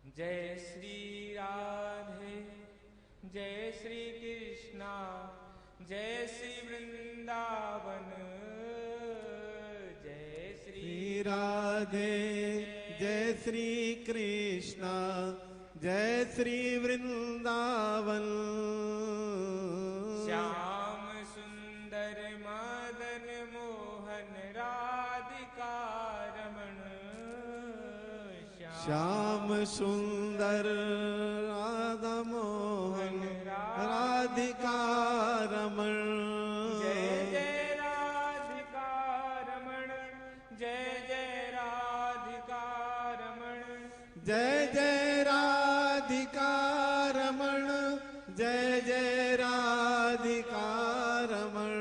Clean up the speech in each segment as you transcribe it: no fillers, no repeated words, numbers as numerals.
जय श्री राधे, जय श्री कृष्णा, जय श्री वृंदावन, जय श्री राधे, जय श्री कृष्णा, जय श्री वृंदावन। श्याम सुंदर मदन मोहन राधिका रमण, श्याम सुंदर राधा मोहन राधिका रमण। जय जय राधिका रमण, जय जय राधिका रमण, जय जय राधिका रमण, जय जय राधिका रमण।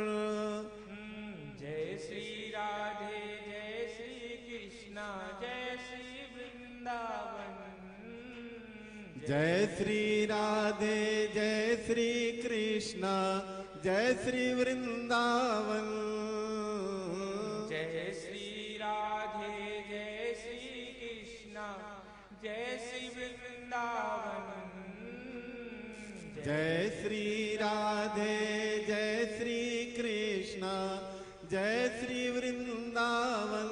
जय श्री राधे, जय श्री कृष्णा, जय श्री वृंदावन, जय श्री राधे, जय श्री कृष्णा, जय श्री वृंदावन। जय श्री राधे, जय श्री कृष्णा, जय श्री वृंदावन, जय श्री राधे, जय श्री कृष्णा, जय श्री वृंदावन।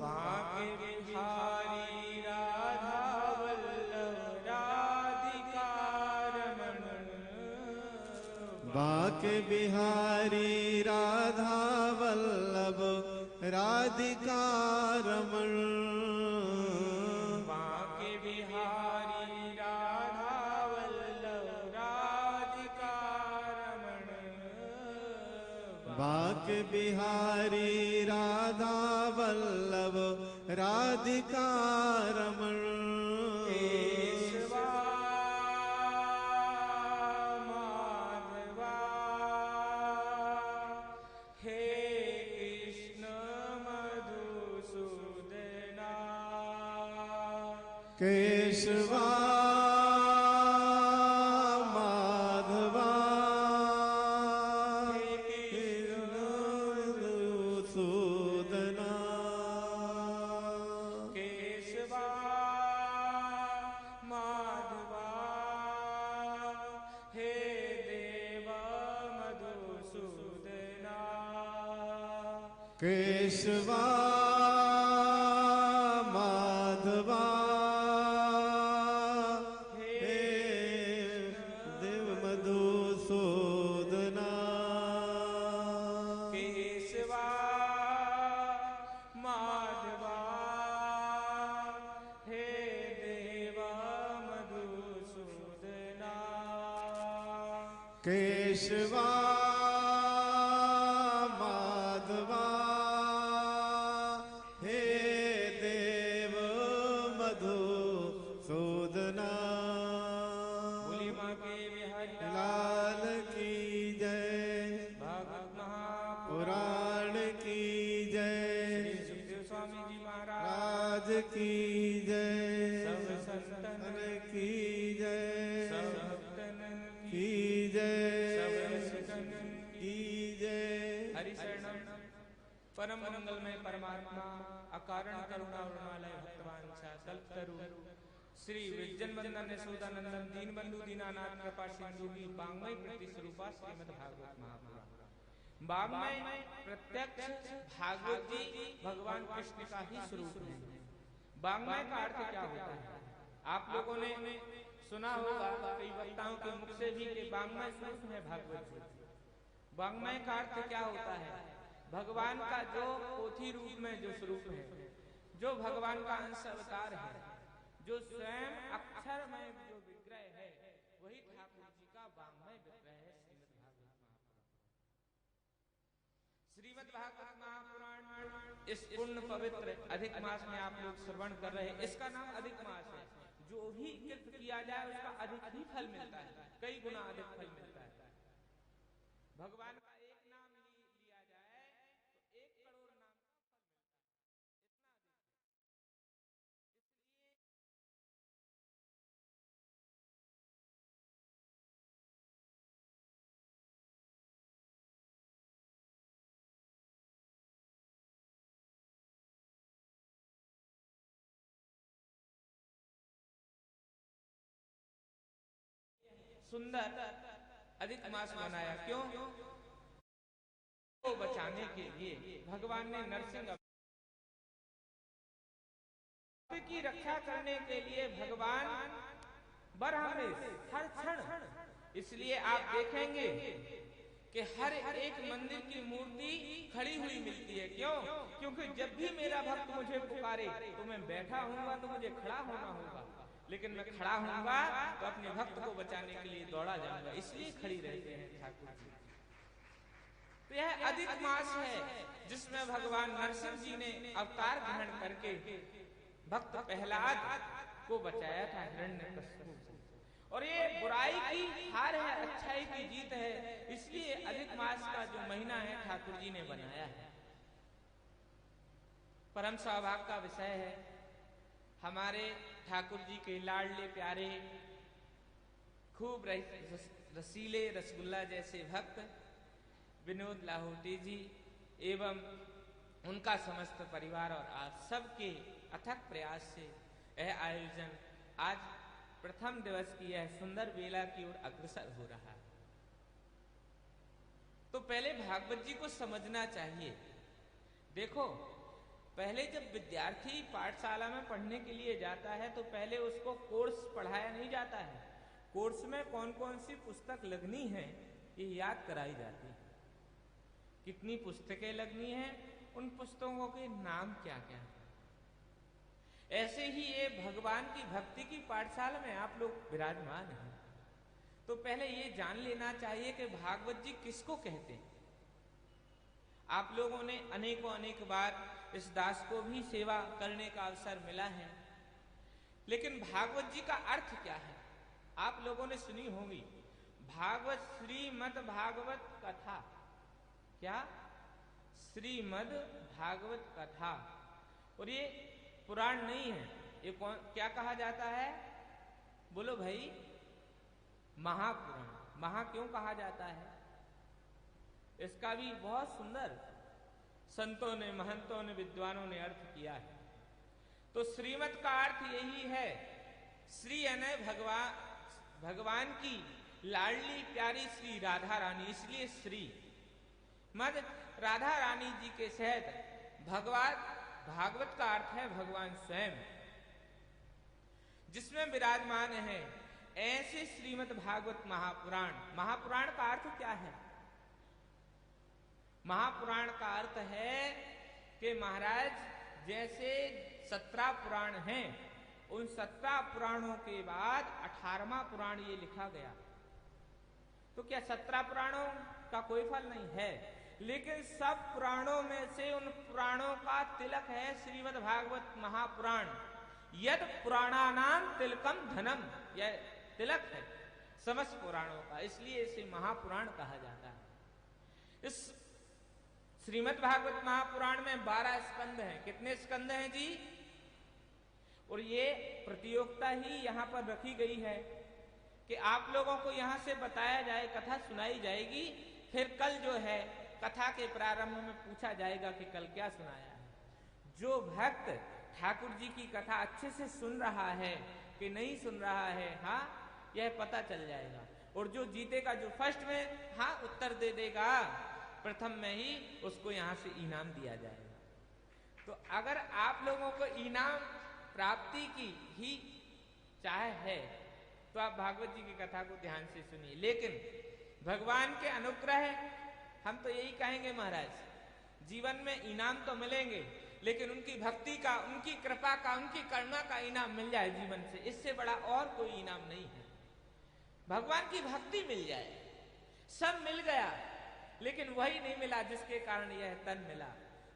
बांके बिहारी राधा वल्लभ राधिका रमण, बांके बिहारी राधा वल्लभ राधिका रमण। बांके बिहारी राधा वल्लभ राधिका रमण, बांके बिहारी राधा वल्लभ राधिका रमण। केशवा माधवा, हे कृष्ण मधुसूदना, केशवा माधवा, हे कृष्ण मधुसूदना। केशवा माधवा, हे देव मधुसूदना, केशवा माधवा, हे देव मधुसूदना। केशवा माधवा, हे देव मधुसूदना, केशवा माधवा, हे देव मधुसूदना। बोली माँ के बिहारी लाल की जय, भागवत महापुराण पुराण की जय, श्री सुखदेव स्वामी जी महाराज राज की जय, सब संतन की जय, सब भक्तन की जय, सब रसिकन की जय। हरि शरणम। परम मंगलमय परमात्मा अकारण करुणा उर्मालय भक्तवांछा कल्पतरु श्री विजन वंदन यशोदानंदन दीनबंधु दीनानाथ कृपा सिंधु की बांग्मय प्रति स्वरूपा श्रीमद् भागवत महापुराण। बांग्मय प्रत्यक्ष भागवत जी भगवान कृष्ण का ही स्वरूप है। बांग्मय का अर्थ क्या होता है? आप लोगों ने सुना होगा कई वक्ताओं के मुख से भी कि बांग्मय स्वरूप है भागवत जी। वाङ्मय का अर्थ क्या होता है? भगवान का जो पोथी रूप में जो स्वरूप है, जो भगवान का अंश अवतार है, जो स्वयं अक्षर में जो विग्रह है, वही ठाकुर जी का वाङ्मय विग्रह है। श्रीमद् भागवत महापुराण इस पुण्य पवित्र अधिक मास में आप लोग श्रवण कर रहे हैं। इसका नाम अधिक मास है। जो भी कृत किया जाए उसका अधिक ही फल मिलता है, कई गुना अधिक फल मिलता है। भगवान का सुंदर अधिक मास बनाया। क्यों? को बचाने के लिए भगवान ने नरसिंह की रक्षा करने के लिए भगवान बरहमेश हर क्षण, इसलिए आप देखेंगे कि हर एक मंदिर की मूर्ति खड़ी हुई मिलती है। क्यों? क्योंकि जब भी मेरा भक्त मुझे पुकारे तो मैं बैठा हूँगा तो मुझे खड़ा होना होगा, लेकिन मैं खड़ा हूँगा तो अपने भक्त को बचाने के लिए दौड़ा जाऊंगा, इसलिए खड़ी रहते हैं ठाकुर जी। तो यह अधिक मास है जिसमें भगवान नरसिंह जी ने अवतार ग्रहण करके भक्त प्रहलाद को बचाया था हिरण्यकश्यप से। और ये बुराई की हार है, अच्छाई की जीत है, इसलिए अधिक मास का जो महीना है ठाकुर जी ने बनाया है। परम सौभाग्य का विषय है हमारे ठाकुर जी के लाडले प्यारे खूब रसीले रसगुल्ला जैसे भक्त विनोद लाहौटी जी एवं उनका समस्त परिवार और आप सबके अथक प्रयास से यह आयोजन आज प्रथम दिवस की यह सुंदर बेला की ओर अग्रसर हो रहा है। तो पहले भागवत जी को समझना चाहिए। देखो, पहले जब विद्यार्थी पाठशाला में पढ़ने के लिए जाता है तो पहले उसको कोर्स पढ़ाया नहीं जाता है। कोर्स में कौन कौन सी पुस्तक लगनी है ये याद कराई जाती है। कितनी पुस्तकें लगनी हैं, उन पुस्तकों के नाम क्या क्या हैं। ऐसे ही ये भगवान की भक्ति की पाठशाला में आप लोग विराजमान हैं, तो पहले ये जान लेना चाहिए कि भागवत जी किसको कहते हैं। आप लोगों ने अनेकों अनेक बार इस दास को भी सेवा करने का अवसर मिला है, लेकिन भागवत जी का अर्थ क्या है आप लोगों ने सुनी होगी। भागवत श्रीमद् भागवत कथा, क्या? श्रीमद् भागवत कथा। और ये पुराण नहीं है, ये कौन क्या कहा जाता है? बोलो भाई, महापुराण। महा क्यों कहा जाता है? इसका भी बहुत सुंदर संतों ने, महंतों ने, विद्वानों ने अर्थ किया है। तो श्रीमत का अर्थ यही है, श्री यानी भगवान की लाडली प्यारी श्री राधा रानी, इसलिए श्री मद राधा रानी जी के सहित भागवत का अर्थ है भगवान स्वयं, जिसमें विराजमान है। ऐसे श्रीमद् भागवत महापुराण। महापुराण का अर्थ क्या है? महापुराण का अर्थ है कि महाराज जैसे 17 पुराण हैं, उन 17 पुराणों के बाद 18वां पुराण ये लिखा गया। तो क्या 17 पुराणों का कोई फल नहीं है, लेकिन सब पुराणों में से उन पुराणों का तिलक है श्रीमद् भागवत महापुराण। यद पुराणानाम तिलकम धनम, यह तिलक है समस्त पुराणों का, इसलिए इसे महापुराण कहा जाता है। इस श्रीमद् भागवत महापुराण में 12 स्कंद हैं। कितने स्कंद हैं जी? और ये प्रतियोगिता ही यहाँ पर रखी गई है कि आप लोगों को यहाँ से बताया जाए, कथा सुनाई जाएगी, फिर कल जो है कथा के प्रारंभ में पूछा जाएगा कि कल क्या सुनाया है। जो भक्त ठाकुर जी की कथा अच्छे से सुन रहा है कि नहीं सुन रहा है, हाँ, यह पता चल जाएगा। और जो जीतेगा, जो फर्स्ट में हाँ उत्तर दे देगा प्रथम में ही, उसको यहाँ से इनाम दिया जाएगा। तो अगर आप लोगों को इनाम प्राप्ति की ही चाह है तो आप भागवत जी की कथा को ध्यान से सुनिए। लेकिन भगवान के अनुग्रह, हम तो यही कहेंगे महाराज, जीवन में इनाम तो मिलेंगे, लेकिन उनकी भक्ति का, उनकी कृपा का, उनकी करुणा का इनाम मिल जाए जीवन से, इससे बड़ा और कोई इनाम नहीं है। भगवान की भक्ति मिल जाए, सब मिल गया, लेकिन वही नहीं मिला जिसके कारण यह तन मिला।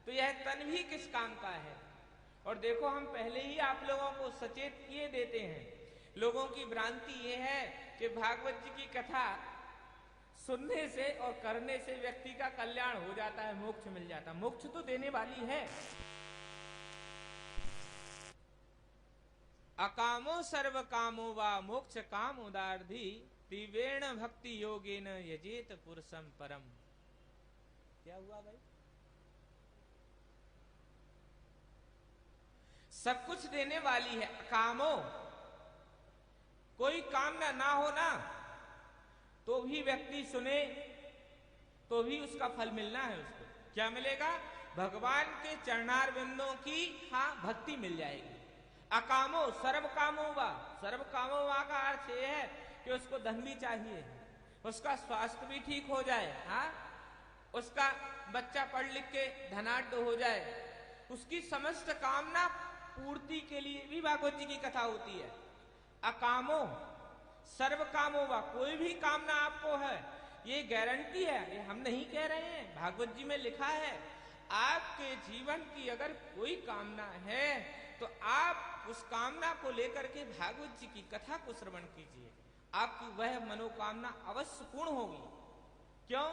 तो यह तन भी किस काम का है? और देखो, हम पहले ही आप लोगों को सचेत किए देते हैं। लोगों की भ्रांति यह है कि भागवत जी की कथा सुनने से और करने से व्यक्ति का कल्याण हो जाता है, मोक्ष मिल जाता है। मोक्ष तो देने वाली है। अकामो सर्व कामो वा मोक्ष काम उदारधि तीव्रेण भक्ति योगेन यजेत पुरुषम परम। क्या हुआ भाई? सब कुछ देने वाली है। कामो, कोई कामना ना हो ना, तो भी व्यक्ति सुने तो भी उसका फल मिलना है। उसको क्या मिलेगा? भगवान के चरणार बिंदों की भक्ति मिल जाएगी। अकामो सर्व कामो वा, सर्व कामो वा का अर्थ यह है कि उसको धन भी चाहिए, उसका स्वास्थ्य भी ठीक हो जाए, उसका बच्चा पढ़ लिख के धनाढ्य हो जाए, उसकी समस्त कामना पूर्ति के लिए भी भागवत जी की कथा होती है। अकामो सर्व कामो वा, कोई भी कामना आपको है, ये गारंटी है, ये हम नहीं कह रहे हैं, भागवत जी में लिखा है। आपके जीवन की अगर कोई कामना है तो आप उस कामना को लेकर के भागवत जी की कथा को श्रवण कीजिए, आपकी वह मनोकामना अवश्य पूर्ण होगी। क्यों?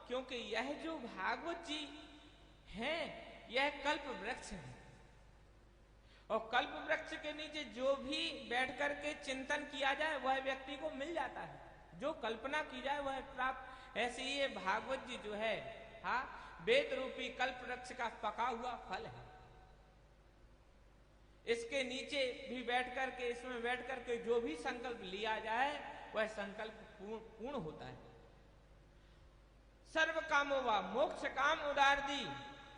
क्योंकि यह जो भागवत जी हैं यह कल्प वृक्ष है, और कल्प वृक्ष के नीचे जो भी बैठ करके चिंतन किया जाए वह व्यक्ति को मिल जाता है, जो कल्पना की जाए वह प्राप्त। ऐसे ही ये भागवत जी जो है वेद रूपी कल्प वृक्ष का पका हुआ फल है। इसके नीचे भी बैठ करके, इसमें बैठ करके जो भी संकल्प लिया जाए वह संकल्प पूर्ण होता है। सर्व कामो वा, मोक्ष काम उदार दी।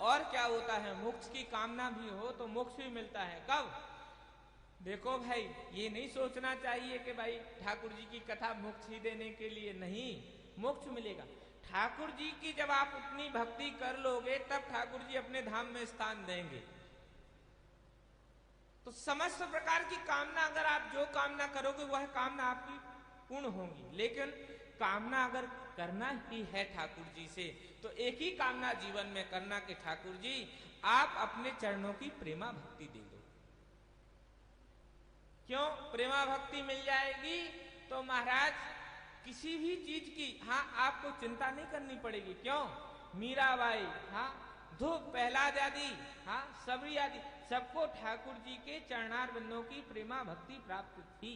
और क्या होता है? मोक्ष की कामना भी हो तो मोक्ष भी मिलता है। कब? देखो भाई, ये नहीं सोचना चाहिए कि भाई ठाकुर जी की कथा मोक्ष ही देने के लिए, नहीं, मोक्ष मिलेगा। ठाकुर जी की जब आप उतनी भक्ति कर लोगे तब ठाकुर जी अपने धाम में स्थान देंगे। तो समस्त प्रकार की कामना, अगर आप जो कामना करोगे वह कामना आपकी पूर्ण होगी। लेकिन कामना अगर करना ही है ठाकुर जी से तो एक ही कामना जीवन में करना कि ठाकुर जी आप अपने चरणों की प्रेमा भक्ति दे दो। क्यों? प्रेमा भक्ति मिल जाएगी तो महाराज किसी भी चीज की आपको चिंता नहीं करनी पड़ेगी। क्यों? मीराबाई, धूप, प्रहलाद आदि, सबरी आदि, सबको ठाकुर जी के चरणार बिंदों की प्रेमा भक्ति प्राप्त थी,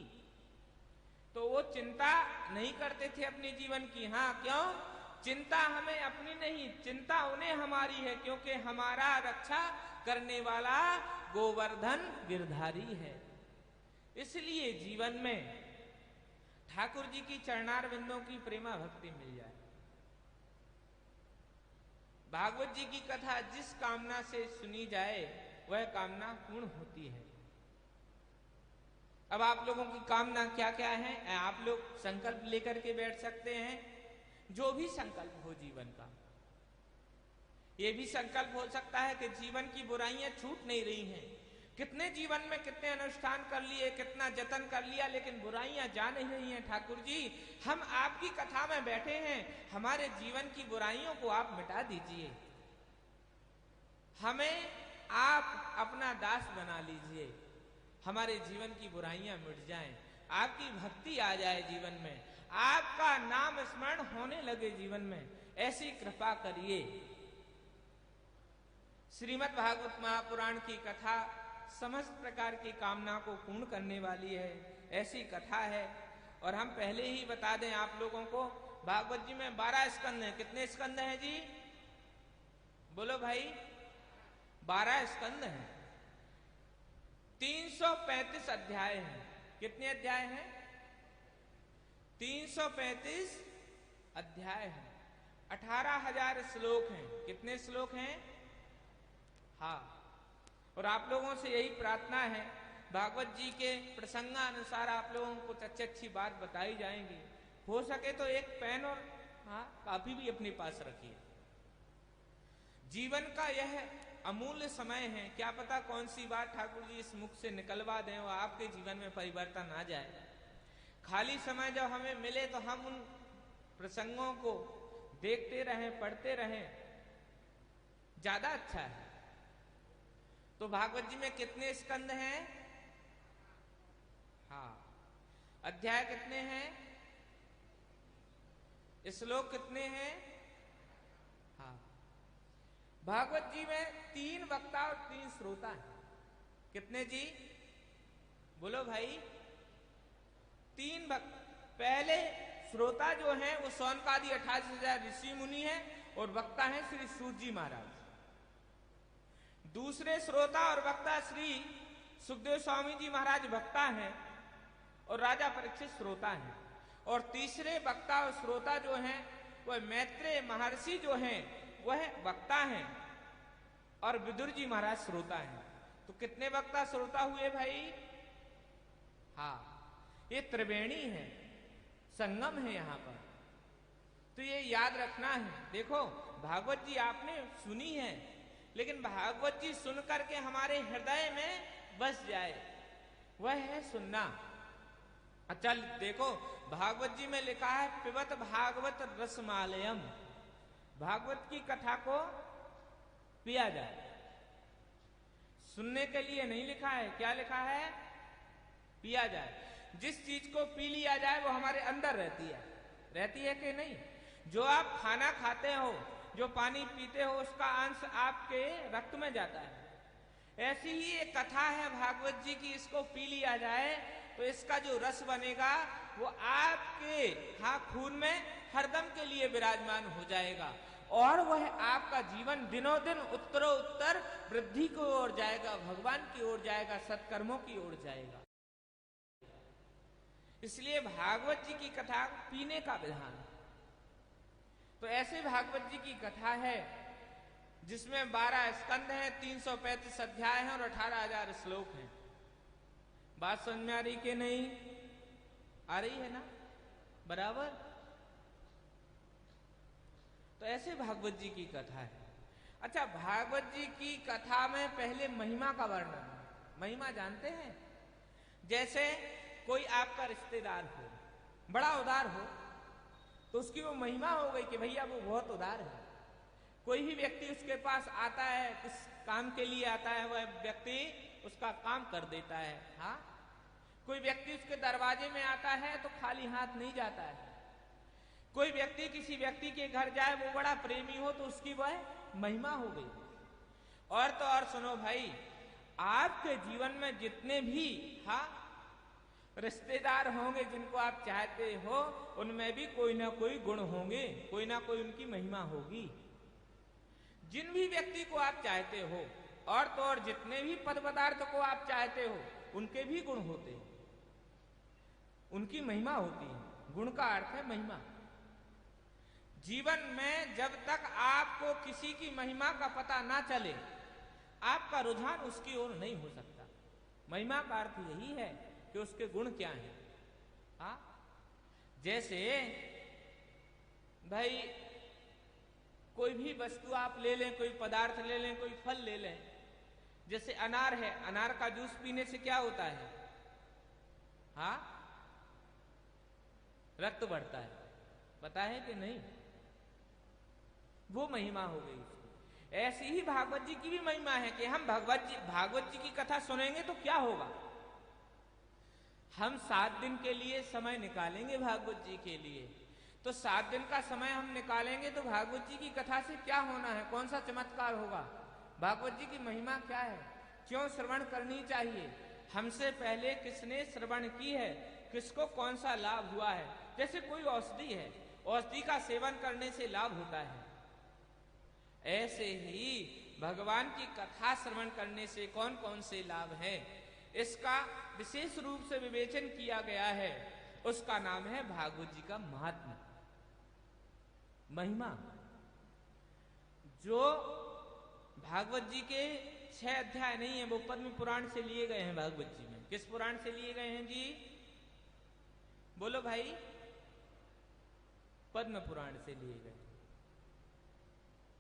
तो वो चिंता नहीं करते थे अपने जीवन की। क्यों? चिंता हमें अपनी नहीं, चिंता उन्हें हमारी है, क्योंकि हमारा रक्षा करने वाला गोवर्धन गिरधारी है। इसलिए जीवन में ठाकुर जी की चरणार बिंदों की प्रेमा भक्ति मिल जाए। भागवत जी की कथा जिस कामना से सुनी जाए वह कामना पूर्ण होती है। अब आप लोगों की कामना क्या क्या है? आप लोग संकल्प लेकर के बैठ सकते हैं, जो भी संकल्प हो जीवन का। यह भी संकल्प हो सकता है कि जीवन की बुराइयां छूट नहीं रही हैं, कितने जीवन में कितने अनुष्ठान कर लिए, कितना जतन कर लिया, लेकिन बुराइयां जा नहीं रही हैं। ठाकुर जी, हम आपकी कथा में बैठे हैं, हमारे जीवन की बुराइयों को आप मिटा दीजिए, हमें आप अपना दास बना लीजिए, हमारे जीवन की बुराइयां मिट जाएं, आपकी भक्ति आ जाए जीवन में, आपका नाम स्मरण होने लगे जीवन में, ऐसी कृपा करिए। श्रीमद् भागवत महापुराण की कथा समस्त प्रकार की कामना को पूर्ण करने वाली है, ऐसी कथा है। और हम पहले ही बता दें आप लोगों को, भागवत जी में 12 स्कंद हैं। कितने स्कंद हैं जी? बोलो भाई। 12 स्कंद हैं, 335 अध्याय हैं। कितने अध्याय हैं? 335 अध्याय हैं, 18,000 श्लोक हैं। कितने श्लोक हैं? और आप लोगों से यही प्रार्थना है, भागवत जी के प्रसंगानुसार आप लोगों को कुछ अच्छी बात बताई जाएंगी। हो सके तो एक पेन और कापी भी अपने पास रखिए। जीवन का यह अमूल्य समय है, क्या पता कौन सी बात ठाकुर जी इस मुख से निकलवा दें और आपके जीवन में परिवर्तन आ जाए। खाली समय जब हमें मिले तो हम उन प्रसंगों को देखते रहें, पढ़ते रहें, ज्यादा अच्छा है। तो भागवत जी में कितने स्कंद हैं? अध्याय कितने हैं? श्लोक कितने हैं? भागवत जी में 3 वक्ता और 3 श्रोता हैं। कितने जी? बोलो भाई। 3 वक्ता। पहले श्रोता जो हैं वो सौनकादि 28,000 ऋषि मुनि हैं और वक्ता हैं श्री सूत जी महाराज। दूसरे श्रोता और वक्ता श्री सुखदेव स्वामी जी महाराज वक्ता हैं और राजा परीक्षित श्रोता हैं। और तीसरे वक्ता और श्रोता जो हैं वह मैत्रेय महर्षि जो हैं वह वक्ता हैं और विदुर जी महाराज श्रोता हैं। तो कितने वक्ता श्रोता हुए भाई? हाँ, ये त्रिवेणी है, संगम है यहाँ पर, तो ये याद रखना है। देखो भागवत जी आपने सुनी है, लेकिन भागवत जी सुन करके हमारे हृदय में बस जाए, वह है सुनना। अच्छा देखो भागवत जी में लिखा है पिबत भागवत रसमालयम, भागवत की कथा को पिया जाए। सुनने के लिए नहीं लिखा है, क्या लिखा है? पिया जाए। जिस चीज को पी लिया जाए वो हमारे अंदर रहती है कि नहीं? जो आप खाना खाते हो, जो पानी पीते हो, उसका अंश आपके रक्त में जाता है। ऐसी ही एक कथा है भागवत जी की, इसको पी लिया जाए तो इसका जो रस बनेगा वो आपके खून में हरदम के लिए विराजमान हो जाएगा और वह आपका जीवन दिनों दिन उत्तरोत्तर वृद्धि की ओर जाएगा, भगवान की ओर जाएगा, सत्कर्मों की ओर जाएगा। इसलिए भागवत जी की कथा पीने का विधान। तो ऐसे भागवत जी की कथा है जिसमें 12 स्कंद हैं, 335 अध्याय हैं और 18,000 श्लोक हैं। बात समझ में आ रही कि नहीं आ रही है ना? बराबर। तो ऐसे भागवत जी की कथा है। अच्छा, भागवत जी की कथा में पहले महिमा का वर्णन है। महिमा जानते हैं? जैसे कोई आपका रिश्तेदार हो, बड़ा उदार हो, तो उसकी वो महिमा हो गई कि भैया वो बहुत उदार है। कोई भी व्यक्ति उसके पास आता है, किस काम के लिए आता है, वह व्यक्ति उसका काम कर देता है। हाँ, कोई व्यक्ति उसके दरवाजे में आता है तो खाली हाथ नहीं जाता है। कोई व्यक्ति किसी व्यक्ति के घर जाए, वो बड़ा प्रेमी हो, तो उसकी वह महिमा हो गई। और तो और सुनो भाई, आपके जीवन में जितने भी रिश्तेदार होंगे जिनको आप चाहते हो, उनमें भी कोई ना कोई गुण होंगे, कोई ना कोई उनकी महिमा होगी। जिन भी व्यक्ति को आप चाहते हो और तो और जितने भी पद पदार्थ को आप चाहते हो, उनके भी गुण होते हैं, उनकी महिमा होती है। गुण का अर्थ है महिमा। जीवन में जब तक आपको किसी की महिमा का पता ना चले, आपका रुझान उसकी ओर नहीं हो सकता। महिमा का अर्थ यही है कि उसके गुण क्या हैं। हाँ, जैसे भाई कोई भी वस्तु आप ले लें, कोई पदार्थ ले लें, कोई फल ले लें। जैसे अनार है, अनार का जूस पीने से क्या होता है? हाँ, रक्त बढ़ता है, पता है कि नहीं? वो महिमा हो गई उसकी। ऐसी ही भागवत जी की भी महिमा है कि हम भागवत जी की कथा सुनेंगे तो क्या होगा? हम 7 दिन के लिए समय निकालेंगे भागवत जी के लिए, तो 7 दिन का समय हम निकालेंगे तो भागवत जी की कथा से क्या होना है? कौन सा चमत्कार होगा? भागवत जी की महिमा क्या है? क्यों श्रवण करनी चाहिए? हमसे पहले किसने श्रवण की है? किसको कौन सा लाभ हुआ है? जैसे कोई औषधि है, औषधि का सेवन करने से लाभ होता है, ऐसे ही भगवान की कथा श्रवण करने से कौन कौन से लाभ हैं, इसका विशेष रूप से विवेचन किया गया है। उसका नाम है भागवत जी का महात्म्य, महिमा। जो भागवत जी के 6 अध्याय नहीं है, वो पद्म पुराण से लिए गए हैं भागवत जी में। किस पुराण से लिए गए हैं जी? बोलो भाई। पद्म पुराण से लिए गए।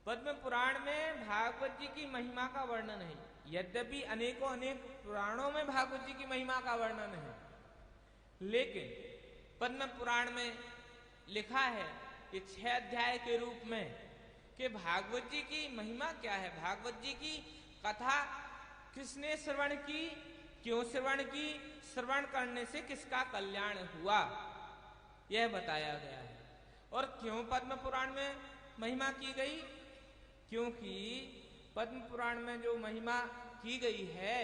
पद्म पुराण में भागवत जी की महिमा का वर्णन है। यद्यपि अनेकों अनेक पुराणों में भागवत जी की महिमा का वर्णन है, लेकिन पद्म पुराण में लिखा है कि 6 अध्याय के रूप में कि भागवत जी की महिमा क्या है, भागवत जी की कथा किसने श्रवण की, क्यों श्रवण की, श्रवण करने से किसका कल्याण हुआ, यह बताया गया है। और क्यों पद्म पुराण में महिमा की गई? क्योंकि पद्म पुराण में जो महिमा की गई है,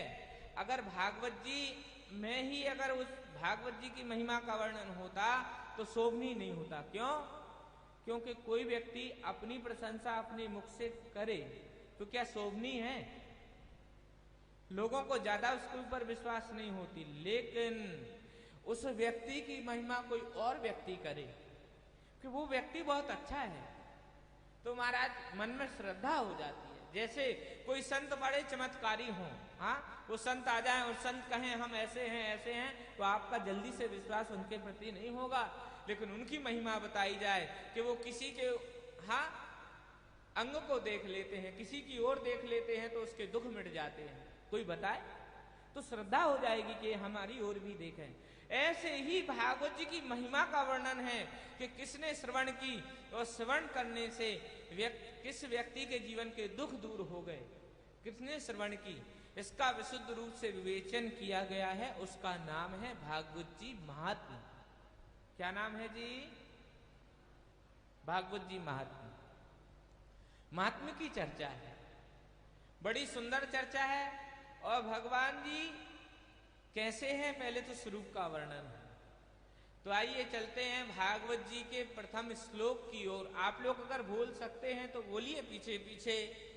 अगर भागवत जी में ही अगर उस भागवत जी की महिमा का वर्णन होता तो शोभनीय नहीं होता। क्यों? क्योंकि कोई व्यक्ति अपनी प्रशंसा अपने मुख से करे तो क्या शोभनीय है? लोगों को ज्यादा उसके ऊपर विश्वास नहीं होती। लेकिन उस व्यक्ति की महिमा कोई और व्यक्ति करे कि वो व्यक्ति बहुत अच्छा है, तो महाराज मन में श्रद्धा हो जाती है। जैसे कोई संत बड़े चमत्कारी हों, हाँ, वो संत आ जाएं और संत कहें हम ऐसे हैं, तो आपका जल्दी से विश्वास उनके प्रति नहीं होगा। लेकिन उनकी महिमा बताई जाए कि वो किसी के, हाँ, अंग को देख लेते हैं, किसी की ओर देख लेते हैं तो उसके दुख मिट जाते हैं, कोई बताए तो श्रद्धा हो जाएगी कि हमारी ओर भी देखें। ऐसे ही भागवत जी की महिमा का वर्णन है कि किसने श्रवण की और श्रवण करने से किस व्यक्ति के जीवन के दुख दूर हो गए, किसने श्रवण की, इसका विशुद्ध रूप से विवेचन किया गया है। उसका नाम है भागवत जी महात्म्य। क्या नाम है जी? भागवत जी महात्म्य। महात्म्य की चर्चा है, बड़ी सुंदर चर्चा है। और भगवान जी कैसे हैं, पहले तो स्वरूप का वर्णन है। तो आइए चलते हैं भागवत जी के प्रथम श्लोक की ओर। आप लोग अगर बोल सकते हैं तो बोलिए पीछे पीछे।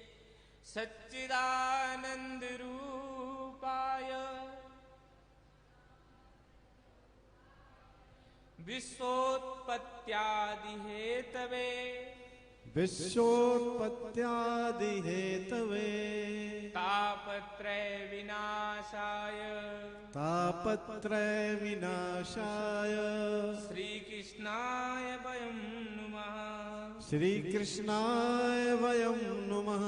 सच्चिदानंद रूपाय विश्वोत्पत्त्यादि हेतवे विश्वोत्पत्त्यादि हेतवे तापत्रय विनाशाय श्री कृष्णाय वयं नुमः। श्री कृष्णाय वयं नुमः।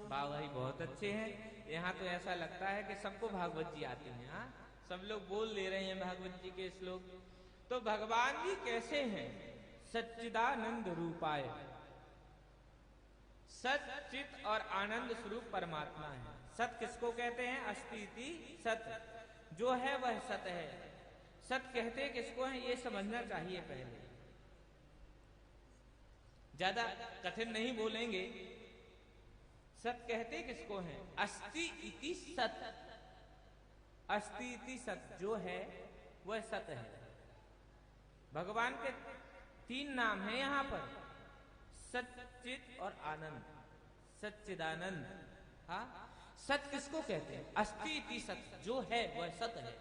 वाह भाई, बहुत अच्छे हैं। यहाँ तो ऐसा लगता है कि सबको भागवत जी आती हैं। हाँ, सब लोग बोल ले रहे हैं भागवत जी के श्लोक। तो भगवान जी कैसे हैं? सच्चिदानंद रूपाय, सत चित और आनंद स्वरूप परमात्मा है। सत किसको कहते हैं? अस्तिति सत, जो है वह सत है। सत कहते किसको है ये समझना चाहिए पहले, ज्यादा कठिन नहीं बोलेंगे। सत कहते किसको है? अस्ति इति सत, अस्ति इति सत, जो है वह सत है। भगवान के तीन नाम हैं यहां पर, सच्चित और आनंद, सच्चिदानंद। हाँ, सत किसको कहते हैं? अस्ति इति सत, जो है वह सत है।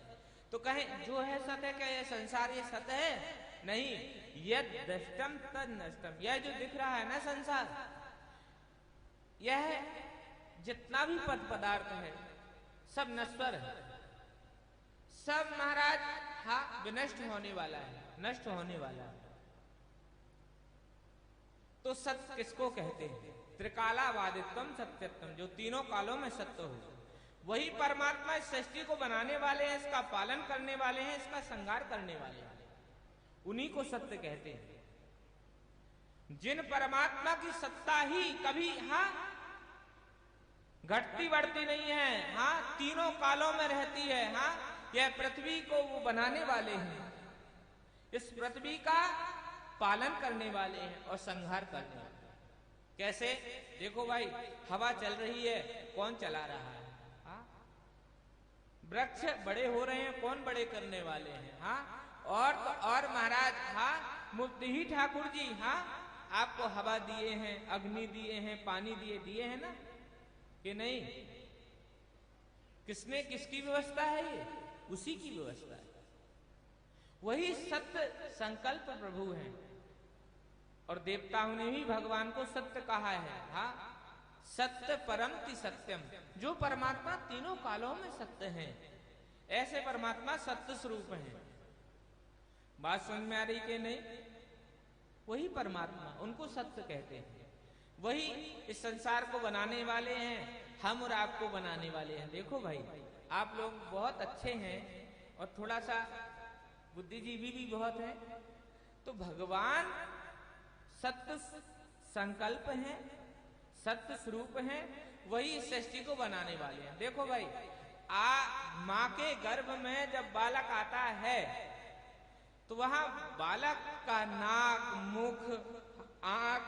तो कहें जो है सत है, क्या यह संसार ये सत है? नहीं, यद दृष्टम तद नष्टम, यह जो दिख रहा है ना संसार, यह जितना भी पदार्थ है सब नश्वर है, सब महाराज हाँ विनष्ट होने वाला है, नष्ट होने वाला है। तो सत्य किसको कहते हैं? त्रिकालावादित्वम सत्यत्वम, जो तीनों कालों में सत्य हो, वही परमात्मा इस सृष्टि को बनाने वाले हैं, इसका पालन करने वाले हैं, इसका संहार करने वाले हैं, उन्हीं को सत्य कहते हैं। जिन परमात्मा की सत्ता ही कभी हाँ घटती बढ़ती नहीं है, हाँ तीनों कालों में रहती है, हाँ यह पृथ्वी को वो बनाने वाले हैं, इस पृथ्वी का पालन करने वाले हैं और संहार करने वाले। कैसे? देखो भाई, हवा चल रही है, कौन चला रहा है? हाँ, वृक्ष बड़े हो रहे हैं, कौन बड़े करने वाले हैं? हाँ, और महाराज हाँ मुफ्त ही ठाकुर जी हाँ आपको हवा दिए हैं, अग्नि दिए हैं, पानी दिए हैं ना, कि नहीं? किसने किसकी व्यवस्था है? ये उसी की व्यवस्था है। वही सत्य संकल्प प्रभु हैं, और देवताओं ने भी भगवान को सत्य कहा है। हाँ, सत्य परमति सत्यम, जो परमात्मा तीनों कालों में सत्य हैं, ऐसे परमात्मा सत्य स्वरूप हैं। बात समझ में आ रही कि नहीं? वही परमात्मा, उनको सत्य कहते हैं। वही इस संसार को बनाने वाले हैं, हम और आपको बनाने वाले हैं। देखो भाई, आप लोग बहुत अच्छे हैं और थोड़ा सा बुद्धिजीवी भी बहुत है। तो भगवान सत्य संकल्प हैं, सत्य स्वरूप हैं, वही सृष्टि को बनाने वाले हैं। देखो भाई, माँ के गर्भ में जब बालक आता है तो वहां बालक का नाक, मुख, आंख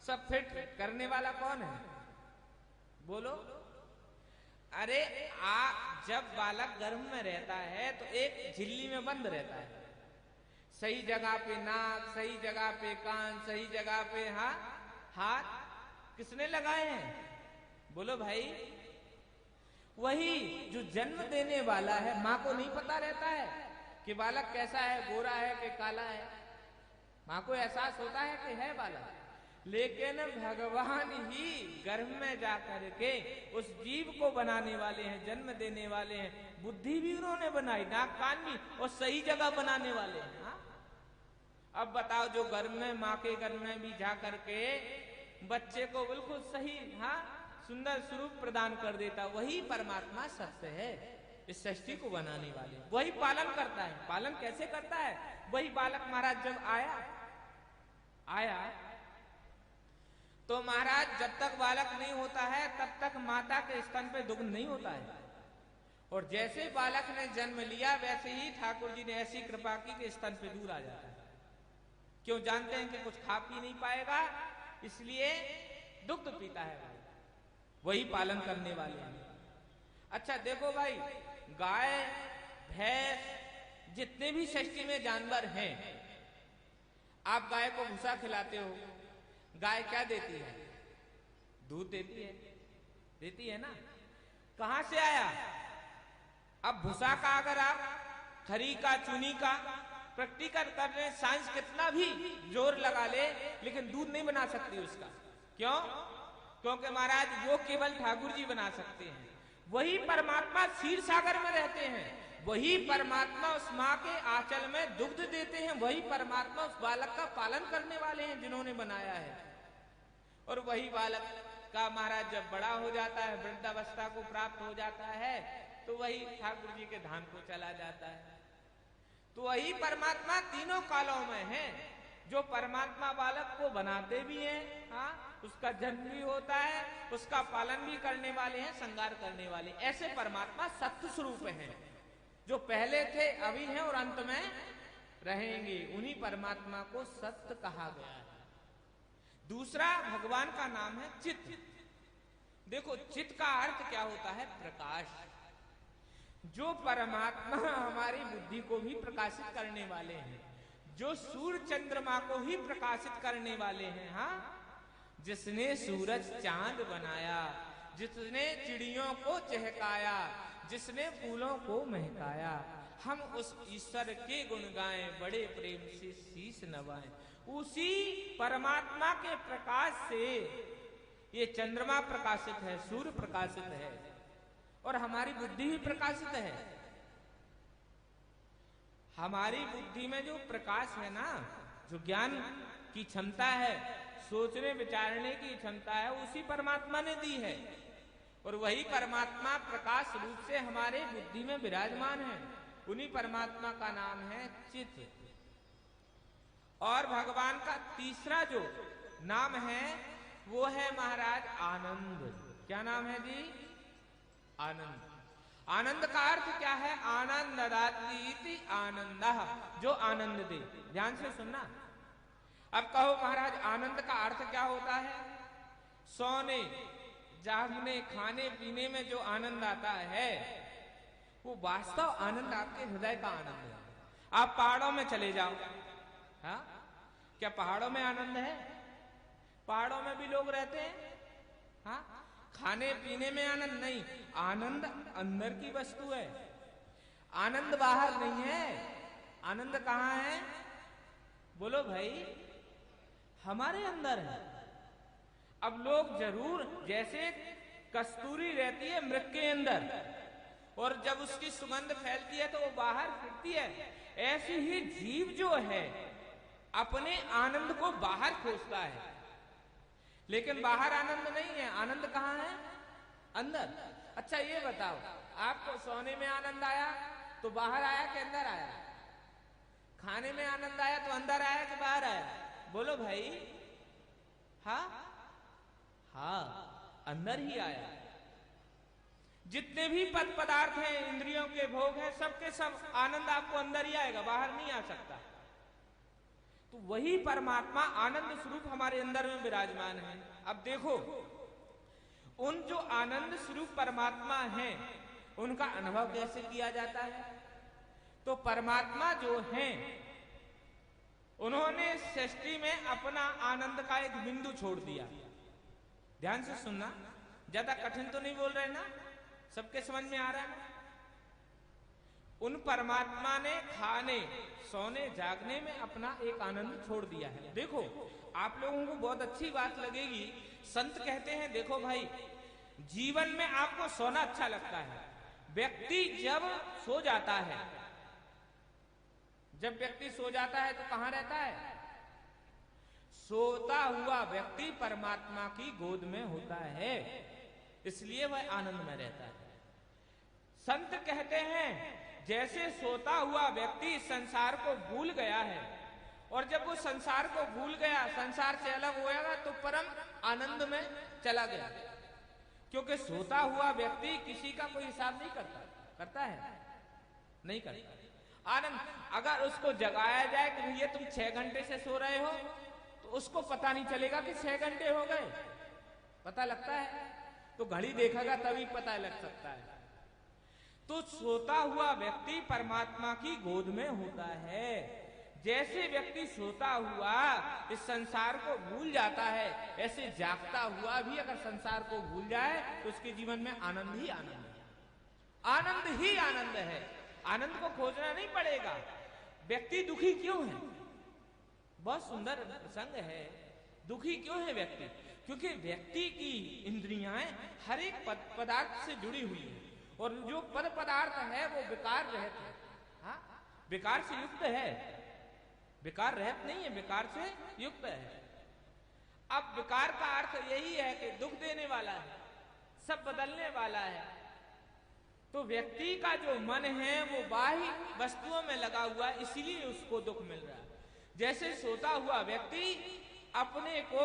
सब फिट करने वाला कौन है? बोलो। अरे जब बालक गर्भ में रहता है तो एक झिल्ली में बंद रहता है, सही जगह पे नाक, सही जगह पे कान, सही जगह पे हाथ किसने लगाए हैं? बोलो भाई। वही जो जन्म देने वाला है, माँ को नहीं पता रहता है कि कि बालक कैसा है, गोरा है कि काला है। मां को एहसास होता है कि है बालक, लेकिन भगवान ही गर्भ में जाकर के उस जीव को बनाने वाले हैं, जन्म देने वाले हैं। बुद्धि भी उन्होंने बनाई, नाक कान भी, और सही जगह बनाने वाले हैं। हाँ? अब बताओ, जो गर्भ में, माँ के गर्भ में भी जा करके बच्चे को बिल्कुल सही, हाँ, सुंदर स्वरूप प्रदान कर देता, वही परमात्मा सत्य है। इस सृष्टि को बनाने वाले वही पालन करता है। पालन कैसे करता है? वही बालक महाराज जब आया तो महाराज जब तक बालक नहीं होता है तब तक माता के स्तन पे दुग्ध नहीं होता है। और जैसे बालक ने जन्म लिया वैसे ही ठाकुर जी ने ऐसी कृपा की कि स्तन पे दूध आ जाता है। क्यों? जानते हैं कि कुछ खा पी नहीं पाएगा, इसलिए दुग्ध पीता है भाई। वही पालन करने वाले हैं। अच्छा देखो भाई, गाय भैंस जितने भी सृष्टि में जानवर हैं, आप गाय को भूसा खिलाते हो, गाय क्या देती है? दूध देती है ना। कहां से आया? अब भूसा का अगर आप खरी का, चूनी का प्रैक्टिकल कर रहे, साइंस कितना भी जोर लगा ले, लेकिन दूध नहीं बना सकती उसका। क्यों? क्योंकि महाराज वो केवल ठाकुर जी बना सकते हैं। वही परमात्मा क्षीर सागर में रहते हैं, वही परमात्मा उस माँ के आंचल में दुग्ध देते हैं, वही परमात्मा उस बालक का पालन करने वाले हैं जिन्होंने बनाया है। और वही बालक का महाराज जब बड़ा हो जाता है, वृद्धावस्था को प्राप्त हो जाता है, तो वही ठाकुर जी के धाम को चला जाता है। तो वही परमात्मा तीनों कालों में है, जो परमात्मा बालक को बनाते भी हैं, हाँ, उसका जन्म भी होता है, उसका पालन भी करने वाले हैं, संगार करने वाले। ऐसे परमात्मा सत्य स्वरूप हैं, जो पहले थे, अभी हैं और अंत में रहेंगे। उन्हीं परमात्मा को सत्य कहा गया है। दूसरा भगवान का नाम है चित्त। देखो, चित्त का अर्थ क्या होता है? प्रकाश। जो परमात्मा हमारी बुद्धि को भी प्रकाशित करने वाले हैं, जो सूर्य चंद्रमा को ही प्रकाशित करने वाले हैं, हाँ, जिसने सूरज चांद बनाया, जिसने चिड़ियों को चहकाया, जिसने फूलों को महकाया, हम उस ईश्वर के गुण गाएं, बड़े प्रेम से शीश नवाएं। उसी परमात्मा के प्रकाश से ये चंद्रमा प्रकाशित है, सूर्य प्रकाशित है, और हमारी बुद्धि भी प्रकाशित है। हमारी बुद्धि में जो प्रकाश है ना, जो ज्ञान की क्षमता है, सोचने विचारने की क्षमता है, उसी परमात्मा ने दी है। और वही परमात्मा प्रकाश रूप से हमारे बुद्धि में विराजमान है। उन्हीं परमात्मा का नाम है चित्त। और भगवान का तीसरा जो नाम है वो है महाराज आनंद। क्या नाम है जी? आनंद। आनंद का अर्थ क्या है? आनंददाति आनंदः, जो आनंद दे। ध्यान से सुनना। अब कहो महाराज आनंद का अर्थ क्या होता है? सोने, जागने, खाने पीने में जो आनंद आता है वो वास्तव आनंद आपके हृदय का आनंद है। आप पहाड़ों में चले जाओ, हाँ, क्या पहाड़ों में आनंद है? पहाड़ों में भी लोग रहते हैं, हाँ, खाने पीने में आनंद नहीं। आनंद अंदर की वस्तु है, आनंद बाहर नहीं है। आनंद कहाँ है? बोलो भाई, हमारे अंदर है। अब लोग जरूर, जैसे कस्तूरी रहती है मृग के अंदर और जब उसकी सुगंध फैलती है तो वो बाहर फिरती है, ऐसी ही जीव जो है अपने आनंद को बाहर खोजता है, लेकिन बाहर आनंद नहीं है। आनंद कहाँ है? अंदर। अच्छा ये बताओ, आपको सोने में आनंद आया तो बाहर आया कि अंदर आया? खाने में आनंद आया तो अंदर आया कि बाहर आया? बोलो भाई। हाँ हाँ, अंदर ही आया। जितने भी पद पदार्थ हैं, इंद्रियों के भोग हैं, सबके सब आनंद आपको अंदर ही आएगा, बाहर नहीं आ सकता। तो वही परमात्मा आनंद स्वरूप हमारे अंदर में विराजमान है। अब देखो, उन जो आनंद स्वरूप परमात्मा हैं उनका अनुभव कैसे किया जाता है? तो परमात्मा जो हैं उन्होंने सृष्टि में अपना आनंद का एक बिंदु छोड़ दिया। ध्यान से सुनना, ज्यादा कठिन तो नहीं बोल रहे ना, सबके समझ में आ रहा है? उन परमात्मा ने खाने सोने जागने में अपना एक आनंद छोड़ दिया है। देखो आप लोगों को बहुत अच्छी बात लगेगी, संत कहते हैं देखो भाई, जीवन में आपको सोना अच्छा लगता है। व्यक्ति जब सो जाता है, जब व्यक्ति सो जाता है तो कहां रहता है? सोता हुआ व्यक्ति परमात्मा की गोद में होता है, इसलिए वह आनंद में रहता है। संत कहते हैं जैसे सोता हुआ व्यक्ति संसार को भूल गया है, और जब वो संसार को भूल गया, संसार से अलग होएगा तो परम आनंद में चला गया। क्योंकि सोता हुआ व्यक्ति किसी का कोई हिसाब नहीं करता, करता है? नहीं करता। आनंद, अगर उसको जगाया जाए कि भैया तुम 6 घंटे से सो रहे हो, तो उसको पता नहीं चलेगा कि 6 घंटे हो गए। पता लगता है तो घड़ी देखेगा तभी पता लग सकता है। तो सोता हुआ व्यक्ति परमात्मा की गोद में होता है। जैसे व्यक्ति सोता हुआ इस संसार को भूल जाता है, ऐसे जागता हुआ भी अगर संसार को भूल जाए तो उसके जीवन में आनंद ही आनंद है। आनंद ही आनंद है। आनंद को खोजना नहीं पड़ेगा। व्यक्ति दुखी क्यों है? बहुत सुंदर प्रसंग है। दुखी क्यों है व्यक्ति? क्योंकि व्यक्ति की इंद्रियां हर एक पदार्थ से जुड़ी हुई है, और जो पद पदार्थ है वो विकार रहित है। हाँ, विकार से युक्त है, विकार रहित नहीं है, विकार से युक्त है। अब विकार का अर्थ यही है कि दुख देने वाला है, सब बदलने वाला है। तो व्यक्ति का जो मन है वो बाह्य वस्तुओं में लगा हुआ है, इसीलिए उसको दुख मिल रहा है। जैसे सोता हुआ व्यक्ति अपने को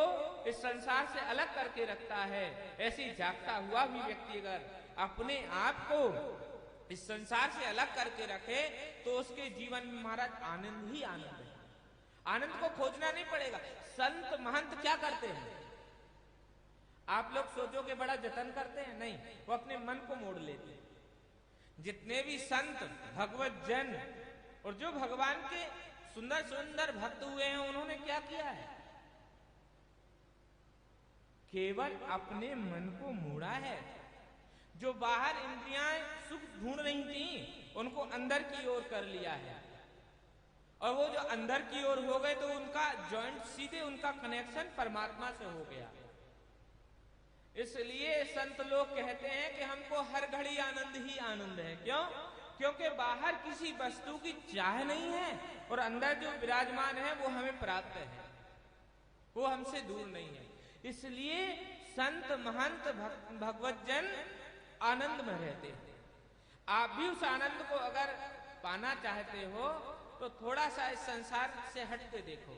इस संसार से अलग करके रखता है, ऐसे जागता हुआ भी व्यक्ति अगर अपने आप को इस संसार से अलग करके रखे तो उसके जीवन में महाराज आनंद ही आनंद है। आनंद को खोजना नहीं पड़ेगा। संत महंत क्या करते हैं? आप लोग सोचोगे बड़ा जतन करते हैं? नहीं, वो अपने मन को मोड़ लेते हैं। जितने भी संत भगवत जन और जो भगवान के सुंदर सुंदर भक्त हुए हैं, उन्होंने क्या किया है? केवल अपने मन को मोड़ा है। जो बाहर इंद्रियां सुख ढूंढ रही थी, उनको अंदर की ओर कर लिया है, और वो जो अंदर की ओर हो गए तो उनका जॉइंट सीधे उनका कनेक्शन परमात्मा से हो गया। इसलिए संत लोग कहते हैं कि हमको हर घड़ी आनंद ही आनंद है। क्यों? क्योंकि बाहर किसी वस्तु की चाह नहीं है, और अंदर जो विराजमान है वो हमें प्राप्त है, वो हमसे दूर नहीं है। इसलिए संत महंत भगवत जन आनंद में रहते हैं। आप भी उस आनंद को अगर पाना चाहते हो तो थोड़ा सा इस संसार से हट के देखो।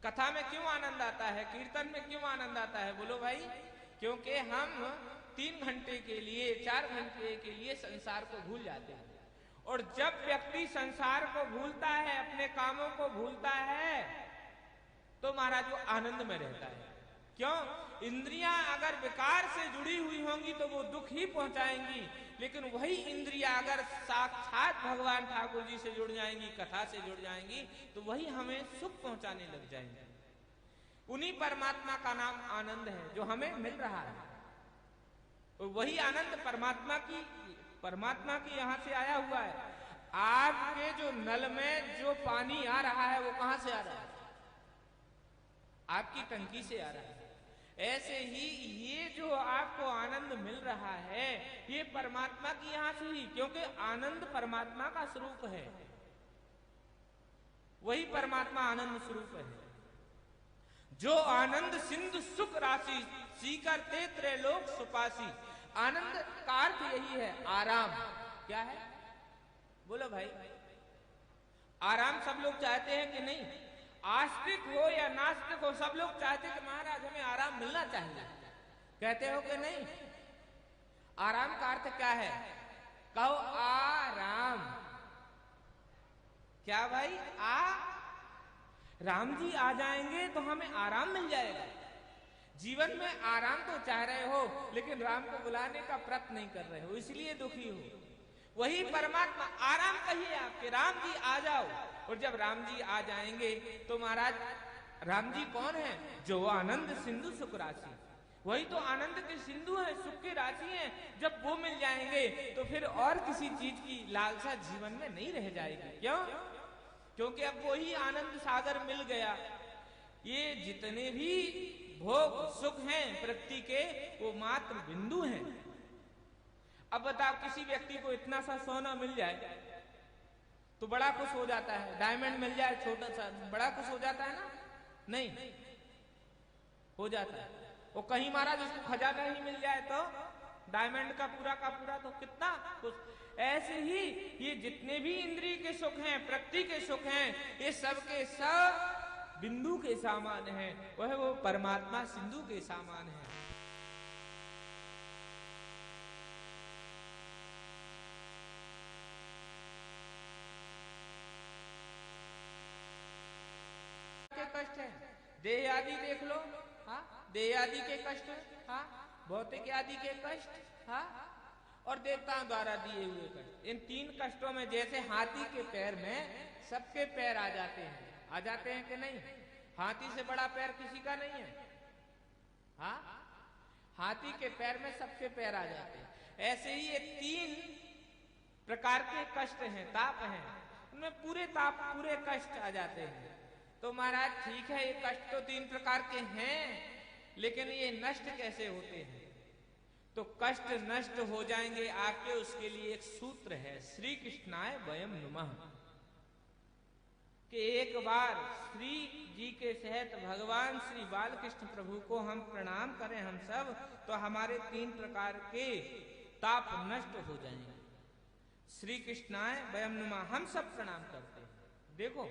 कथा में क्यों आनंद आता है? कीर्तन में क्यों आनंद आता है? बोलो भाई। क्योंकि हम 3 घंटे के लिए, 4 घंटे के लिए संसार को भूल जाते हैं। और जब व्यक्ति संसार को भूलता है, अपने कामों को भूलता है, तो महाराज वो आनंद में रहता है। क्यों? इंद्रियां अगर विकार से जुड़ी हुई होंगी तो वो दुख ही पहुंचाएंगी, लेकिन वही इंद्रियां अगर साक्षात भगवान ठाकुर जी से जुड़ जाएंगी, कथा से जुड़ जाएंगी, तो वही हमें सुख पहुंचाने लग जाएंगे। उन्हीं परमात्मा का नाम आनंद है जो हमें मिल रहा है। और वही आनंद परमात्मा की यहां से आया हुआ है। आपके जो नल में जो पानी आ रहा है वो कहां से आ रहा है? आपकी टंकी से आ रहा है। ऐसे ही ये जो आपको आनंद मिल रहा है, ये परमात्मा की यहां से ही, क्योंकि आनंद परमात्मा का स्वरूप है। वही परमात्मा आनंद स्वरूप है। जो आनंद सिंधु सुख राशि सीकर ते त्रैलोक सुपासी। आनंद का अर्थ यही है, आराम। क्या है? बोलो भाई। आराम सब लोग चाहते हैं कि नहीं? आस्तिक हो या नास्तिक हो, सब लोग चाहते हैं कि महाराज हमें आराम मिलना चाहिए। कहते हो कि नहीं? आराम का अर्थ क्या है? कहो आराम। क्या भाई? राम जी आ जाएंगे तो हमें आराम मिल जाएगा। जीवन में आराम तो चाह रहे हो, लेकिन राम को बुलाने का प्रयत्न नहीं कर रहे हो, इसलिए दुखी हो। वही परमात्मा आराम कहिए आपके, राम जी आ जाओ। और जब राम जी आ जाएंगे तो महाराज राम जी कौन है? जो आनंद सिंधु सुख राशि। वही तो आनंद के सिंधु हैं, सुख के राशि हैं। जब वो मिल जाएंगे तो फिर और किसी चीज की लालसा जीवन में नहीं रह जाएगी। क्यों? क्योंकि अब वही आनंद सागर मिल गया। ये जितने भी भोग सुख हैं प्रकृति के, वो मात्र बिंदु हैं। अब बताओ, किसी व्यक्ति को इतना सा सोना मिल जाए तो बड़ा खुश हो जाता है। डायमंड मिल जाए छोटा सा, बड़ा खुश हो जाता है ना? नहीं हो जाता है। वो कहीं महाराज उसको खजाना ही मिल जाए तो डायमंड का पूरा तो कितना खुश। ऐसे ही ये जितने भी इंद्रिय के सुख हैं, प्रकृति के सुख हैं, ये सब के सब बिंदु के समान हैं। वह वो परमात्मा सिंधु के समान है। के कष्ट है, देह आदि देख लो, हाँ, देह आदि के कष्ट, हाँ, भौतिक आदि के कष्ट, हाँ, और देवताओं द्वारा दिए हुए कष्ट। इन तीन कष्टों में जैसे हाथी के पैर में सबके पैर आ जाते हैं कि नहीं? हाथी से बड़ा पैर किसी का नहीं है, हाँ, हाथी के पैर में सबके पैर आ जाते हैं। ऐसे ही ये तीन प्रकार के कष्ट हैं, ताप हैं, उनमें पूरे ताप पूरे कष्ट आ जाते हैं। तो महाराज ठीक है, ये कष्ट तो तीन प्रकार के हैं, लेकिन ये नष्ट कैसे होते हैं? तो कष्ट नष्ट हो जाएंगे आपके, उसके लिए एक सूत्र है, श्री कृष्णाय वयम नमः। कि एक बार श्री जी के सहित भगवान श्री बालकृष्ण प्रभु को हम प्रणाम करें हम सब, तो हमारे तीन प्रकार के ताप नष्ट हो जाएंगे। श्री कृष्णाय वयम नमः हम सब प्रणाम करते हैं। देखो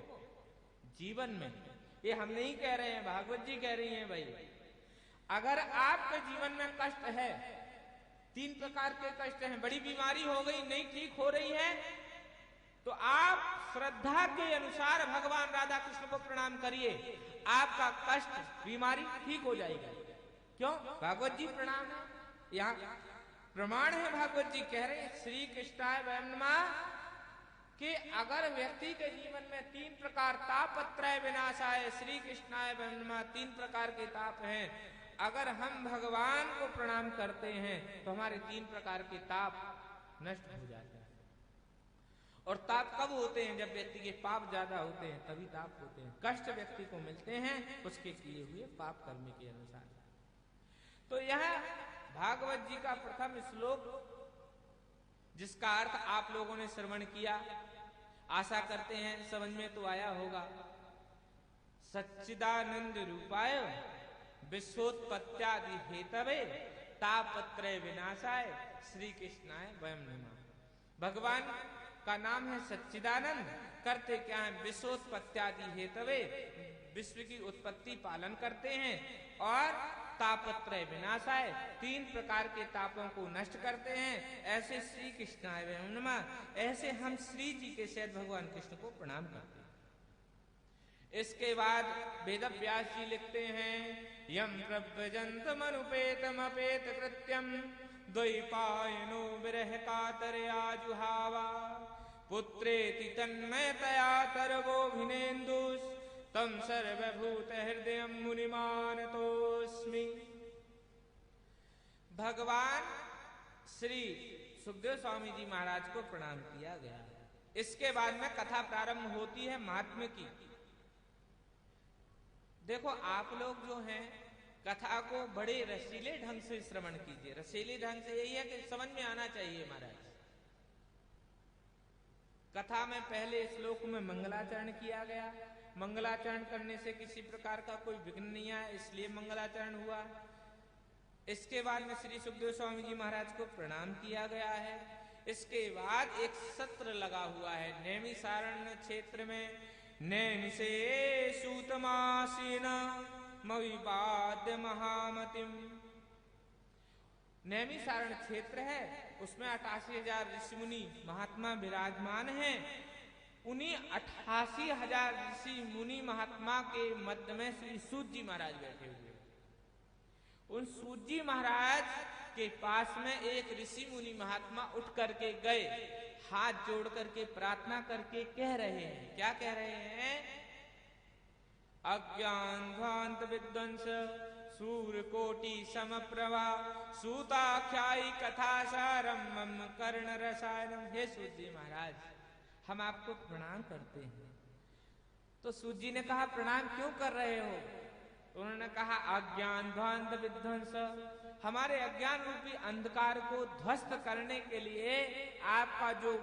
जीवन में, ये हम नहीं कह रहे हैं, भागवत जी कह रही हैं भाई, अगर आपके जीवन में कष्ट है, तीन प्रकार के कष्ट हैं, बड़ी बीमारी हो गई नहीं ठीक हो रही है, तो आप श्रद्धा के अनुसार भगवान राधा कृष्ण को प्रणाम करिए, आपका कष्ट बीमारी ठीक हो जाएगा। क्यों? भागवत जी प्रणाम है, यहाँ प्रमाण है, भागवत जी कह रहे हैं श्री कृष्णाय वयम नमः कि अगर व्यक्ति के जीवन में तीन प्रकार तापत्रय विनाशाय श्री कृष्णाय वयम नमः, तीन प्रकार के ताप हैं, अगर हम भगवान को प्रणाम करते हैं तो हमारे तीन प्रकार के ताप नष्ट हो जाते हैं। और ताप कब होते हैं? जब व्यक्ति के पाप ज्यादा होते हैं तभी ताप होते हैं। कष्ट व्यक्ति को मिलते हैं उसके किए हुए पाप कर्म के अनुसार। तो यह भागवत जी का प्रथम श्लोक, जिसका अर्थ आप लोगों ने श्रवण किया, आशा करते हैं समझ में तो आया होगा। सच्चिदानंद रूपाय विश्वोत्पत्त्यादि हेतवे तापत्रय विनाशाय श्री कृष्णाय वयम नमः। भगवान का नाम है सच्चिदानंद, करते क्या है? विश्वोत्पत्त्यादि हेतवे, विश्व की उत्पत्ति पालन करते हैं, और तापत्रय विनाशाय, तीन प्रकार के तापों को नष्ट करते हैं। ऐसे श्री कृष्णाय वयम नमः, ऐसे हम श्री जी के सहित भगवान कृष्ण को प्रणाम करते हैं। इसके बाद वेद व्यास जी लिखते हैं, यम प्रव्रजन्तमनुपेतमपेत कृत्यम द्वैपायनो विरह कातरयाजुहावा पुत्रेति तन्मयतया तरवोभिनेन्दुस् तम सर्वभूत हृदय मुनिमानतोस्मि। भगवान श्री सुखदेव स्वामी जी महाराज को प्रणाम किया गया। इसके बाद में कथा प्रारंभ होती है महात्म्य की। देखो आप लोग जो हैं कथा को बड़े रसीले ढंग से श्रवण कीजिए। रसीले ढंग से यही है कि समझ में आना चाहिए महाराज। कथा में पहले श्लोक में मंगलाचरण किया गया। मंगलाचरण करने से किसी प्रकार का कोई विघ्न नहीं आया, इसलिए मंगलाचरण हुआ। इसके बाद में श्री सुखदेव स्वामी जी महाराज को प्रणाम किया गया है। इसके बाद एक सत्र लगा हुआ है नैमिषारण्य क्षेत्र में। नैमिषे सूतमासीन मविवाद्य महामतिम। नैमिषारण्य क्षेत्र है, उसमें 88,000 ऋषि मुनि महात्मा विराजमान हैं। उन्हीं 88,000 ऋषि मुनि महात्मा के मध्य में श्री सूत जी महाराज बैठे हुए। उन सूत जी महाराज के पास में एक ऋषि मुनि महात्मा उठ करके गए, हाथ जोड़ करके प्रार्थना करके कह रहे हैं। क्या कह रहे हैं? अज्ञान ध्वांत विध्वंस सूर्य कोटि समप्रभा सूताख्यायी कथा सारम मम कर्ण रसायनम। हे सूत जी महाराज, हम आपको प्रणाम करते हैं। तो सूत जी ने कहा प्रणाम क्यों कर रहे हो? उन्होंने कहा अज्ञान ध्वांत विध्वंस, हमारे अज्ञान रूपी अंधकार को ध्वस्त करने के लिए आपका जो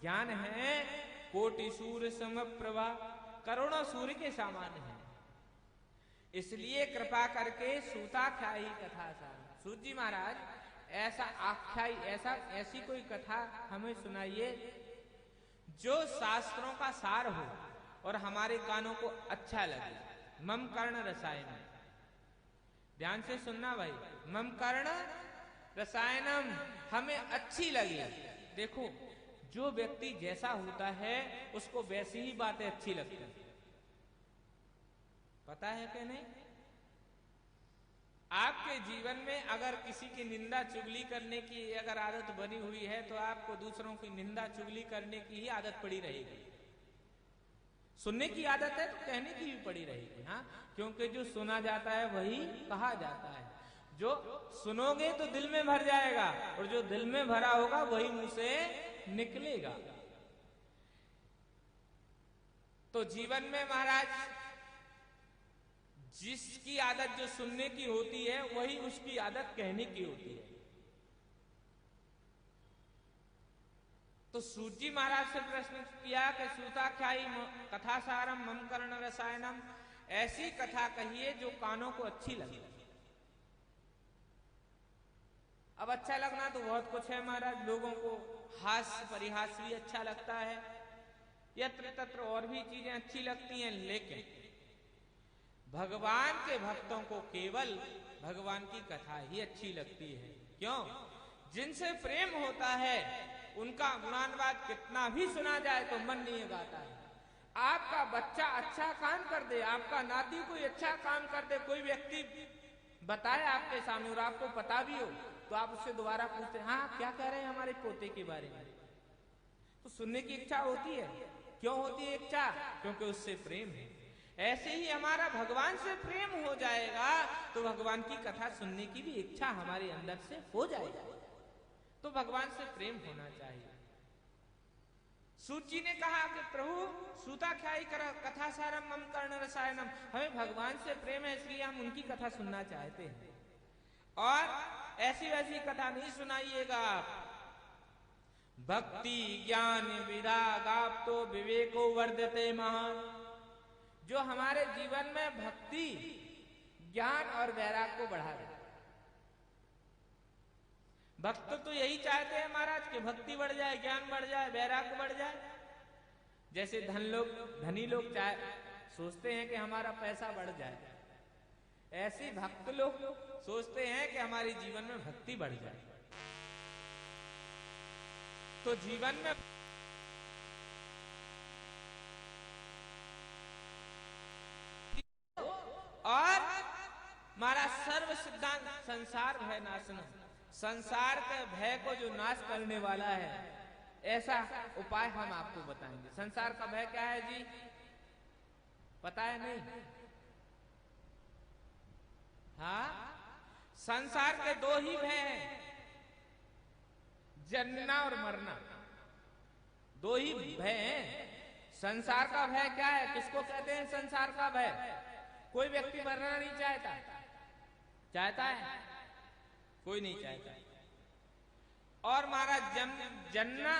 ज्ञान है कोटि सूर्य समप्रभा, करोड़ों सूर्य के समान है, इसलिए कृपा करके सूताख्यायी कथा सार। सूत जी महाराज, ऐसा आख्यायी ऐसी कोई कथा हमें सुनाइए जो शास्त्रों का सार हो और हमारे कानों को अच्छा लगे। मम कर्ण रसायनम, ध्यान से सुनना भाई, मम कर्ण रसायनम, हमें अच्छी लगे। देखो, जो व्यक्ति जैसा होता है उसको वैसी ही बातें अच्छी लगती हैं, पता है कि नहीं? आपके जीवन में अगर किसी की निंदा चुगली करने की अगर आदत बनी हुई है तो आपको दूसरों की निंदा चुगली करने की ही आदत पड़ी रहेगी। सुनने की आदत है तो कहने की भी पड़ी रहेगी। हाँ, क्योंकि जो सुना जाता है वही कहा जाता है। जो सुनोगे तो दिल में भर जाएगा और जो दिल में भरा होगा वही मुंह से निकलेगा। तो जीवन में महाराज जिसकी आदत जो सुनने की होती है वही उसकी आदत कहने की होती है। तो सूत जी महाराज से प्रश्न किया कि सूताख्यायी कथा सारम मम कर्ण रसायनम, ऐसी कथा कहिए जो कानों को अच्छी लगे। अब अच्छा लगना तो बहुत कुछ है महाराज, लोगों को हास्य परिहास भी अच्छा लगता है, यत्र तत्र और भी चीजें अच्छी लगती हैं, लेकिन भगवान के भक्तों को केवल भगवान की कथा ही अच्छी लगती है। क्यों? जिनसे प्रेम होता है उनका गुणानुवाद कितना भी सुना जाए तो मन नहीं गाता है। आपका बच्चा अच्छा काम कर दे, आपका नाती कोई अच्छा काम कर दे, कोई व्यक्ति बताए आपके सामने और आपको पता भी हो, तो आप उससे दोबारा पूछते हैं हाँ क्या कह रहे हैं हमारे पोते के बारे में, तो सुनने की इच्छा होती है। क्यों होती है इच्छा? क्योंकि उससे प्रेम है। ऐसे ही हमारा भगवान से प्रेम हो जाएगा तो भगवान की कथा सुनने की भी इच्छा हमारे अंदर से हो जाएगी। तो भगवान से प्रेम होना चाहिए। सूत जी ने कहा कि प्रभु सूताख्यायी कथा सारम मम कर्ण रसायनम, हमें भगवान से प्रेम है इसलिए हम उनकी कथा सुनना चाहते हैं, और ऐसी वैसी कथा नहीं सुनाइएगा आप। भक्ति ज्ञान विराग आप तो विवेको वर्धते महान, जो हमारे जीवन में भक्ति ज्ञान और वैराग को बढ़ा दे। भक्त तो यही चाहते हैं महाराज कि भक्ति बढ़ जाए, ज्ञान बढ़ जाए, वैराग बढ़ जाए। जैसे धनी लोग सोचते हैं कि हमारा पैसा बढ़ जाए, ऐसे भक्त लोग सोचते हैं कि हमारे जीवन में भक्ति बढ़ जाए। तो जीवन में और हमारा सर्व सिद्धांत संसार भय नाशनम, संसार के भय को जो नाश करने वाला है, ऐसा उपाय हम आपको बताएंगे। संसार का भय क्या है जी? पता है नहीं? हाँ, संसार के दो ही भय हैं, जन्मना और मरना, दो ही भय हैं। संसार का भय क्या है? किसको कहते हैं संसार का भय? कोई व्यक्ति मरना नहीं चाहता, चाहता है? कोई नहीं चाहता। और हमारा जन्ना,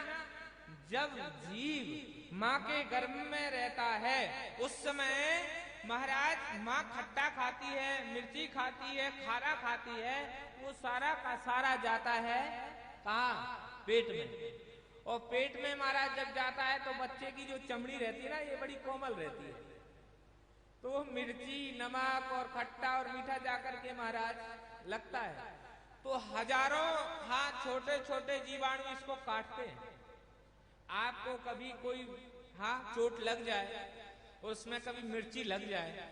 जब जीव माँ के गर्भ में रहता है उस समय महाराज माँ खट्टा खाती है, मिर्ची खाती है, खारा खाती है, वो सारा का सारा जाता है कहाँ? पेट में। और पेट में महाराज जब जाता है तो बच्चे की जो चमड़ी रहती है ना, ये बड़ी कोमल रहती है, तो मिर्ची नमक और खट्टा और मीठा जाकर के महाराज लगता है, तो हजारों हाथ छोटे छोटे जीवाणु इसको काटते हैं। आपको कभी कोई चोट लग जाए, उसमें कभी मिर्ची लग जाए,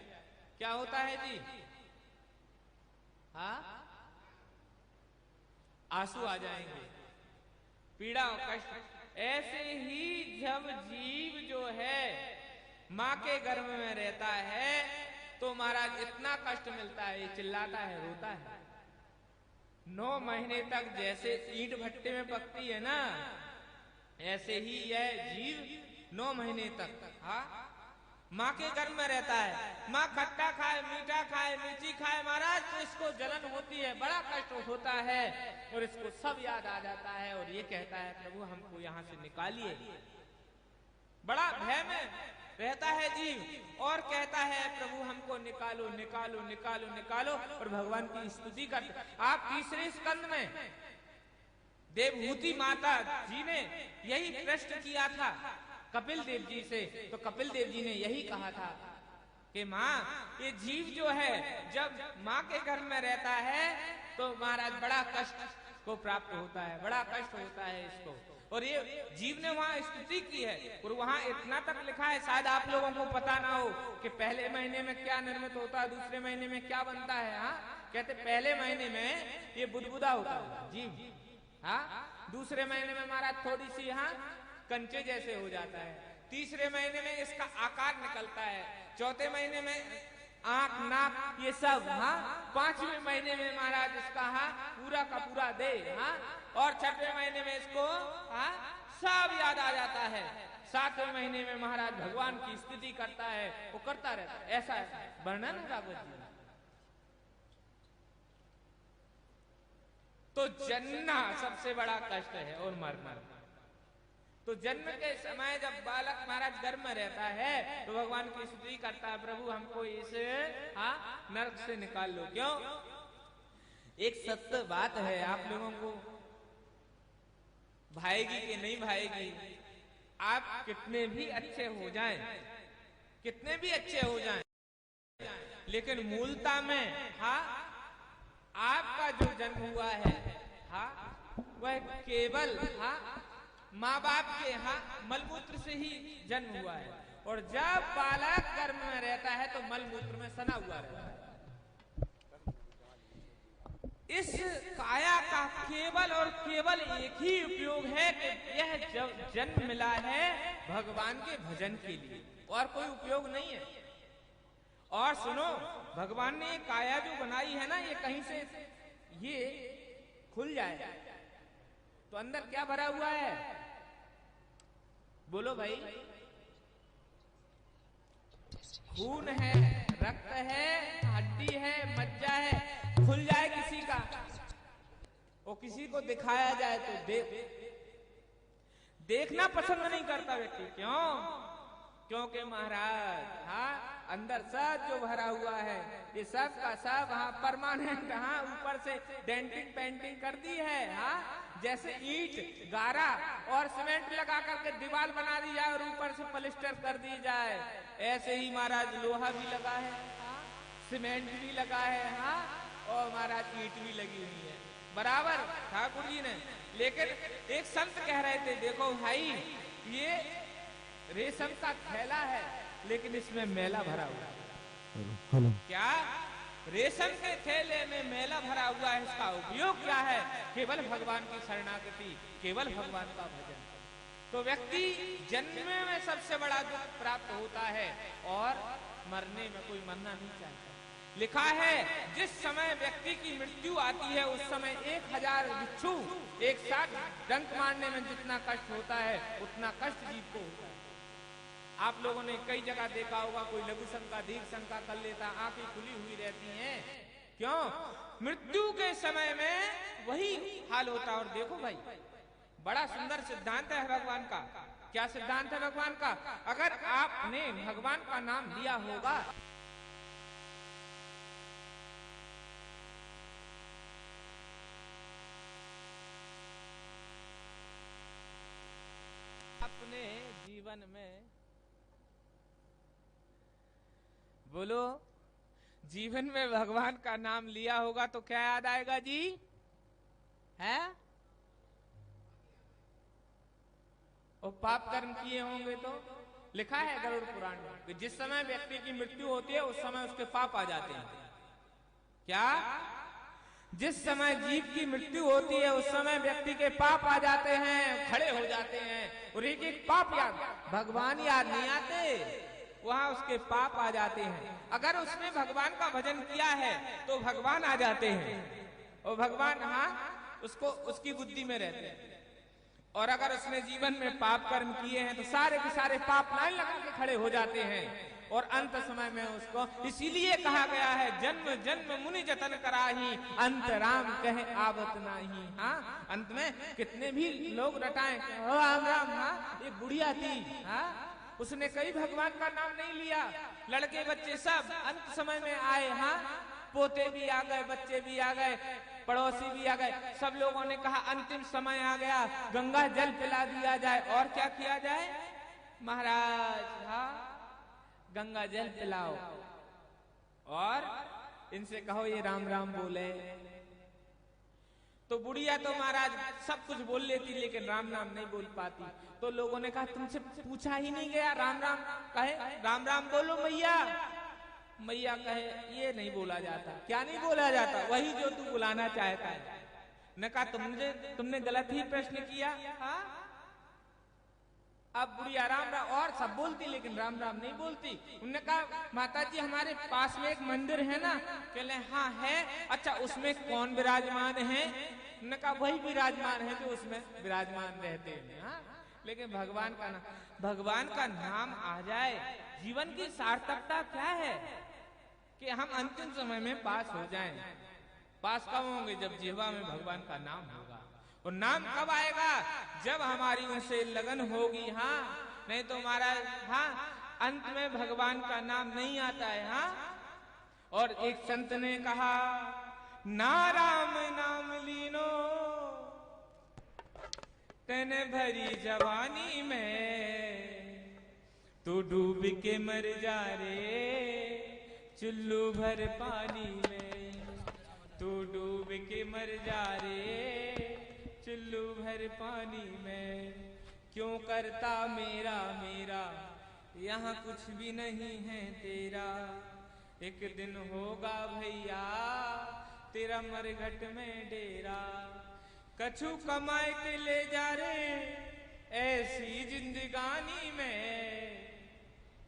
क्या होता है जी? आंसू आ जाएंगे, पीड़ा और कष्ट। ऐसे ही जब जीव जो है माँ के गर्भ में रहता है तो महाराज इतना कष्ट मिलता है, ये चिल्लाता है, रोता है। 9 महीने तक जैसे ईंट भट्टे में पकती है ना, ऐसे ही यह जीव 9 महीने तक माँ के गर्भ में रहता है। माँ खट्टा खाए, मीठा खाए, मिर्ची खाए महाराज, तो इसको जलन होती है, बड़ा कष्ट होता है, और इसको सब याद आ जाता है, और ये कहता है प्रभु हमको यहाँ से निकालिए। बड़ा भय में रहता है जीव, और कहता है प्रभु हमको निकालो निकालो निकालो निकालो, और भगवान की स्तुति करते। आप तीसरे स्कंद में देवहूति माता जी ने यही प्रश्न किया था कपिल देव जी से, तो कपिल देव जी ने यही कहा था कि माँ, ये जीव जो है जब माँ के घर में रहता है तो महाराज बड़ा कष्ट को प्राप्त होता है, बड़ा कष्ट होता है इसको। और ये जीव ने वहां स्तुति की है, और वहां इतना तक लिखा है, शायद आप लोगों को पता ना हो कि पहले महीने में क्या निर्मित होता है, दूसरे महीने में क्या बनता है। कहते पहले महीने में ये बुदबुदा होता है जीव, दूसरे महीने में महाराज थोड़ी सी कंचे जैसे हो जाता है, तीसरे महीने में इसका आकार निकलता है, चौथे महीने में आंख नाक ये सब, 5वें महीने में महाराज इसका पूरा का पूरा देह, और 6वें महीने में इसको सब याद आ जाता है। 7वें महीने में महाराज भगवान की स्तुति करता है, वो करता रहता है। ऐसा वर्णन है भागवत जी। तो जन्ना सबसे बड़ा कष्ट है, और मरना। तो जन्म के समय जब बालक महाराज गर्भ में रहता है तो भगवान की स्तुति करता है, प्रभु हमको इस नरक से निकाल लो। क्यों? एक सत्य बात है, आप लोगों को भाएगी कि नहीं भाएगी, आप कितने भी अच्छे हो जाएं, कितने भी अच्छे हो जाएं, लेकिन मूलता में आपका जो जन्म हुआ है वह केवल माँ बाप के मलमूत्र से ही जन्म हुआ है, और जब बालक गर्भ में रहता है तो मलमूत्र में सना हुआ रहता है। इस काया का केवल और केवल एक ही उपयोग है कि यह जब जन्म मिला है भगवान के भजन के लिए, और कोई उपयोग नहीं है। और सुनो, भगवान ने काया जो बनाई है ना, ये कहीं से ये खुल जाए तो अंदर क्या भरा हुआ है, बोलो भाई? खून है, रक्त है, हड्डी है, मज्जा है। खुल जाए किसी का, और किसी को दिखाया जाए तो देखना पसंद नहीं करता व्यक्ति। क्यों? क्योंकि महाराज अंदर सब जो भरा हुआ है ये सब का सब परमानेंट, ऊपर से डेंटिंग पेंटिंग कर दी है। जैसे ईंट गारा और सीमेंट लगा करके दीवार बना दी जाए और ऊपर से प्लास्टर कर दी जाए, ऐसे ही महाराज लोहा भी लगा है, सीमेंट भी लगा है, और महाराज ईंट भी लगी हुई है बराबर ठाकुर जी ने। लेकिन एक संत कह रहे थे, देखो भाई ये रेशम का थैला है लेकिन इसमें मैला भरा हुआ है। क्या? रेशम के थैले में मैला भरा हुआ है, इसका उपयोग क्या है? केवल भगवान की शरणागति, केवल भगवान का भजन। तो व्यक्ति जन्म में सबसे बड़ा दुख प्राप्त होता है, और मरने में कोई मरना नहीं चाहता। लिखा है जिस समय व्यक्ति की मृत्यु आती है उस समय 1000 बिच्छू एक साथ डंक मारने में जितना कष्ट होता है उतना कष्ट जीव को होता है। आप लोगों ने कई जगह देखा होगा, कोई लघु शंका दीर्घ शंका कर लेता, आंखें खुली हुई रहती हैं। क्यों? मृत्यु के समय में वही हाल होता। और देखो भाई, बड़ा सुंदर सिद्धांत है भगवान का। क्या सिद्धांत है भगवान का? अगर आपने भगवान का नाम लिया होगा, अपने जीवन में, बोलो, जीवन में भगवान का नाम लिया होगा तो क्या याद आएगा जी? है? और पाप कर्म किए होंगे तो लिखा है गरुड़ पुराण में कि जिस समय व्यक्ति की मृत्यु होती है उस समय उसके पाप आ जाते हैं। क्या? जिस समय जीव की मृत्यु होती है उस समय व्यक्ति के पाप आ जाते हैं, खड़े हो जाते हैं, और एक एक पाप याद, भगवान याद नहीं आते। वहां उसके पाप आ जाते हैं। अगर उसने भगवान का भजन किया है तो भगवान आ जाते हैं और भगवान उसको उसकी बुद्धि में रहते हैं। और अगर उसने जीवन में पाप कर्म किए हैं तो सारे के सारे पाप लाइन लगा के खड़े हो जाते हैं और अंत समय में उसको, इसीलिए कहा गया है जन्म जन्म मुनि जतन कराही, अंत राम कहे आवत नाही। अंत में कितने भी लोग रटाएं राम राम, एक बुढ़िया थी, उसने कई भगवान का नाम नहीं लिया, लड़के बच्चे सब अंत समय में आए, पोते भी आ गए, बच्चे भी आ गए, पड़ोसी भी आ गए, सब लोगों ने कहा अंतिम समय आ गया, गंगा जल पिला दिया जाए। और क्या किया जाए महाराज? गंगा जल पिलाओ और इनसे कहो ये राम राम बोले। तो बुढ़िया तो महाराज सब कुछ बोल लेती लेकिन राम नाम नहीं बोल पाती। तो लोगों ने कहा तुमसे पूछा ही नहीं गया, राम राम कहे, राम राम बोलो मैया। मैया कहे ये नहीं बोला जाता। क्या नहीं बोला जाता? वही जो तू बुलाना चाहता है। ने कहा तुमने गलत ही प्रश्न किया। अब बुढ़िया राम राम और सब बोलती लेकिन राम राम नहीं बोलती। उन्होंने कहा माता जी हमारे पास में एक मंदिर है ना? कहले हाँ है। अच्छा उसमें कौन विराजमान है? उन्होंने कहा वही विराजमान है जो उसमें विराजमान रहते हैं। लेकिन भगवान का नाम आ जाए, जीवन की सार्थकता क्या है कि हम अंतिम समय में पास हो जाएं। पास कब होंगे? जब जिह्वा में भगवान का नाम होगा। और नाम कब आएगा? जब हमारी उनसे लगन होगी। नहीं तो महाराज अंत में भगवान का नाम नहीं आता है। और एक संत ने कहा ना राम नाम लीनो तेने भरी जवानी में, तू डूब के मर जा रे चुल्लू भर पानी में, तू डूब के मर जा रे चुल्लू भर पानी में। क्यों करता मेरा मेरा यहाँ कुछ भी नहीं है तेरा, एक दिन होगा भैया तेरा मरघट में डेरा। कछु कमाए के ले जा रे ऐसी जिंदगानी में,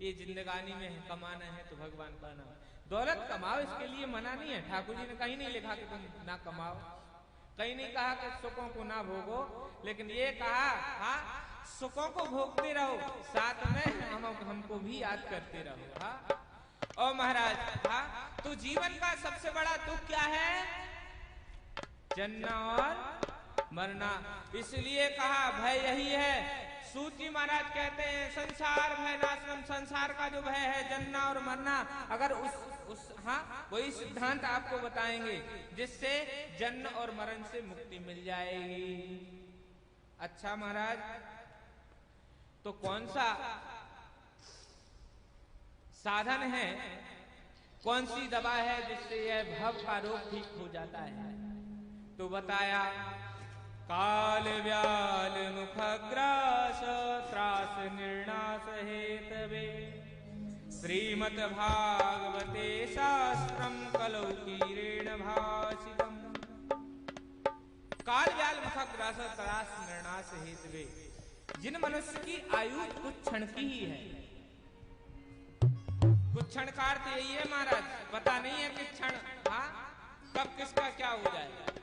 ये जिंदगानी में है, कमाना है तो भगवान का नाम। दौलत कमाओ इसके लिए मना नहीं है, ठाकुर जी ने कहीं नहीं लिखा कि तुम ना कमाओ, कहीं नहीं कहा कि सुखों को ना भोगो, लेकिन ये कहा सुखों को भोगते रहो, साथ में हमको भी याद करते रहो। और महाराज तो जीवन का सबसे बड़ा दुख क्या है? जन्ना और मरना। इसलिए कहा भय यही है। सूत जी महाराज कहते हैं संसार भय नाशनम, संसार का जो भय है जन्ना और मरना। अगर वही सिद्धांत आपको बताएंगे जिससे जन्म और मरण से मुक्ति मिल जाएगी। अच्छा महाराज तो कौन सा साधन है, कौन सी दवा है जिससे यह भव का रोग ठीक हो जाता है? तो बताया काल व्याल मुखग्रास त्रास निर्णास हेतवे, श्रीमद् भागवते शास्त्रम कलौ कीरेण भासितम्। काल व्याल मुखग्रास त्रास निर्णास हेतवे। जिन मनुष्य की आयु कुछ क्षण की ही है, कुछ क्षण का अर्थ यही है महाराज, पता नहीं है कि क्षण कब किसका क्या हो जाएगा।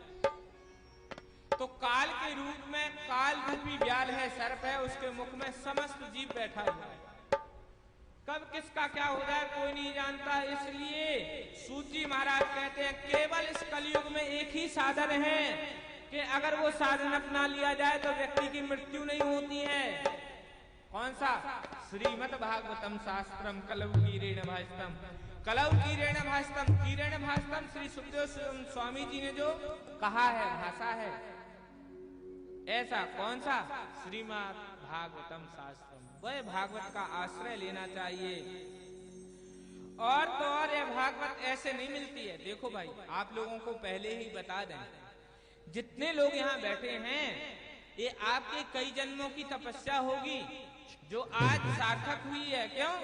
तो काल के रूप में काल रूपी व्याल है, सर्प है, उसके मुख में समस्त जीव बैठा हुआ है। कब किसका क्या हो जाए कोई नहीं जानता। इसलिए सूची महाराज कहते हैं केवल इस कलयुग में एक ही साधन है कि अगर वो साधन अपना लिया जाए तो व्यक्ति की मृत्यु नहीं होती है। कौन सा? श्रीमद् भागवतम शास्त्रम कलौ कीरेण भासितम्। कलौ कीरेण भासितम्, कीरेण भासितम् श्री सुखदेव स्वामी जी ने जो कहा है, भाषा है, ऐसा कौन सा? श्रीमद् भागवतम शास्त्रम। वह भागवत का आश्रय लेना चाहिए। और तो और यह भागवत ऐसे नहीं मिलती है। देखो भाई आप लोगों को पहले ही बता दें, जितने लोग यहाँ बैठे हैं ये आपके कई जन्मों की तपस्या होगी जो आज सार्थक हुई है। क्यों?